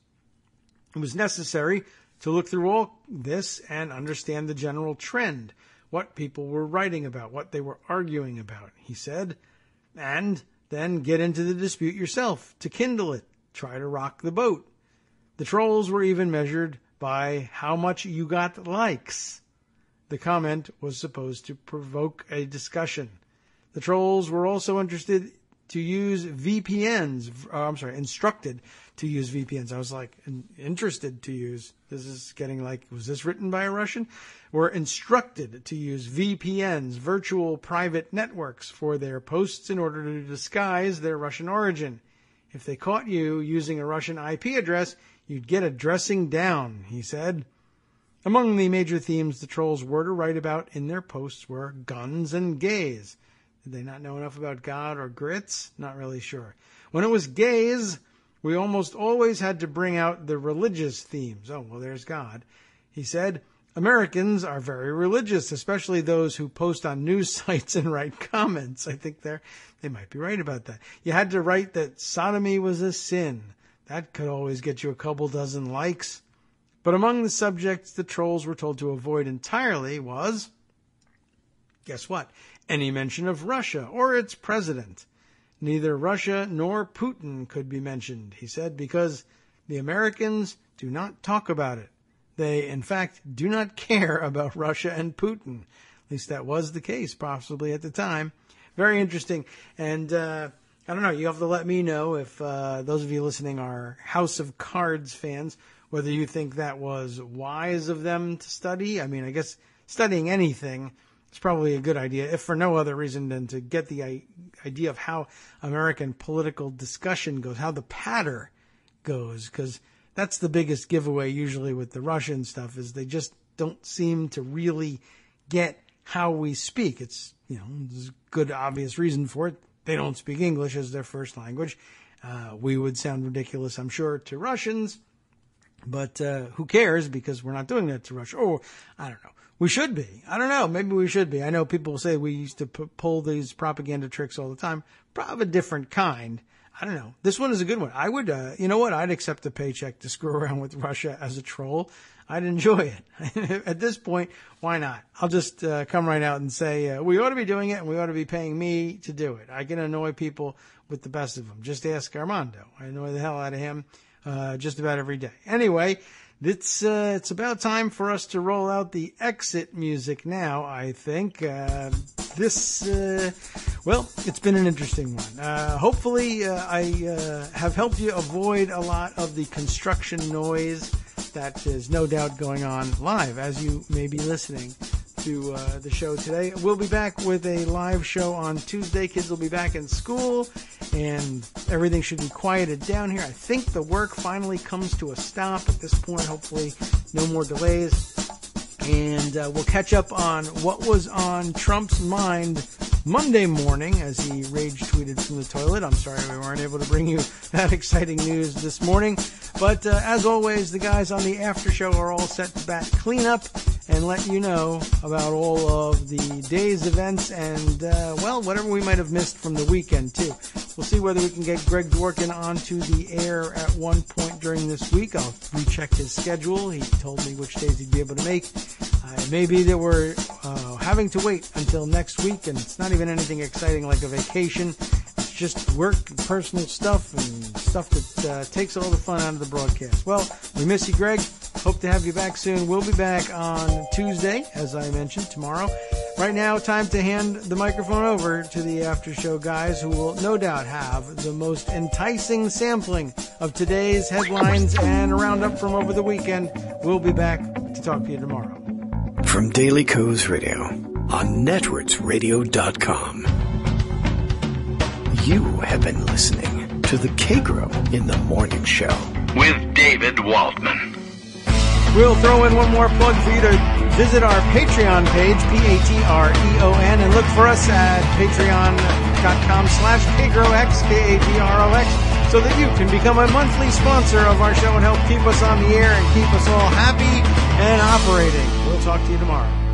It was necessary to look through all this and understand the general trend, what people were writing about, what they were arguing about, he said, and then get into the dispute yourself, to kindle it, try to rock the boat. The trolls were even measured by how much you got likes. The comment was supposed to provoke a discussion. The trolls were also instructed to use VPNs. I was like, interested to use. This is getting like, was this written by a Russian? Were instructed to use VPNs, virtual private networks, for their posts in order to disguise their Russian origin. If they caught you using a Russian IP address, you'd get a dressing down, he said. Among the major themes the trolls were to write about in their posts were guns and gays. Did they not know enough about God or grits? Not really sure. When it was gays, we almost always had to bring out the religious themes. Oh, well, there's God. He said, Americans are very religious, especially those who post on news sites and write comments. I think they might be right about that. You had to write that sodomy was a sin. That could always get you a couple dozen likes. But among the subjects the trolls were told to avoid entirely was, guess what? Any mention of Russia or its president. Neither Russia nor Putin could be mentioned, he said, because the Americans do not talk about it. They, in fact, do not care about Russia and Putin. At least that was the case, possibly at the time. Very interesting. And I don't know, you have to let me know if those of you listening are House of Cards fans, whether you think that was wise of them to study. I mean, I guess studying anything is probably a good idea, if for no other reason than to get the idea of how American political discussion goes, how the patter goes, because that's the biggest giveaway usually with the Russian stuff, is they just don't seem to really get how we speak. It's, there's a good obvious reason for it. They don't speak English as their first language. We would sound ridiculous, I'm sure, to Russians, but who cares, because we're not doing that to Russia. Or, I don't know. We should be. I don't know. Maybe we should be. I know people say we used to pull these propaganda tricks all the time. Probably a different kind. I don't know. This one is a good one. I would, you know what? I'd accept a paycheck to screw around with Russia as a troll. I'd enjoy it. At this point, why not? I'll just come right out and say, we ought to be doing it and we ought to be paying me to do it. I can annoy people with the best of them. Just ask Armando. I annoy the hell out of him just about every day. Anyway, it's about time for us to roll out the exit music now, I think. It's been an interesting one. Hopefully, I have helped you avoid a lot of the construction noise that is no doubt going on live as you may be listening to the show today. We'll be back with a live show on Tuesday. Kids will be back in school and everything should be quieted down here. I think the work finally comes to a stop at this point. Hopefully no more delays. And we'll catch up on what was on Trump's mind Monday morning as he rage tweeted from the toilet. I'm sorry we weren't able to bring you that exciting news this morning. But as always, the guys on the after show are all set to bat cleanup and let you know about all of the day's events and, whatever we might have missed from the weekend, too. We'll see whether we can get Greg Dworkin onto the air at one point during this week. I'll recheck his schedule. He told me which days he'd be able to make. Maybe that we're having to wait until next week, and it's not even anything exciting like a vacation. It's just work and personal stuff and stuff that takes all the fun out of the broadcast. Well, we miss you, Greg. Hope to have you back soon. We'll be back on Tuesday, as I mentioned, tomorrow. Right now, time to hand the microphone over to the after show guys, who will no doubt have the most enticing sampling of today's headlines and a roundup from over the weekend. We'll be back to talk to you tomorrow. From Daily Kos Radio on netrootsradio.com. You have been listening to the Kagro in the Morning Show with David Waldman. We'll throw in one more plug for you to visit our Patreon page, Patreon, and look for us at patreon.com/KagroX, Kagrox. so that you can become a monthly sponsor of our show and help keep us on the air and keep us all happy and operating. We'll talk to you tomorrow.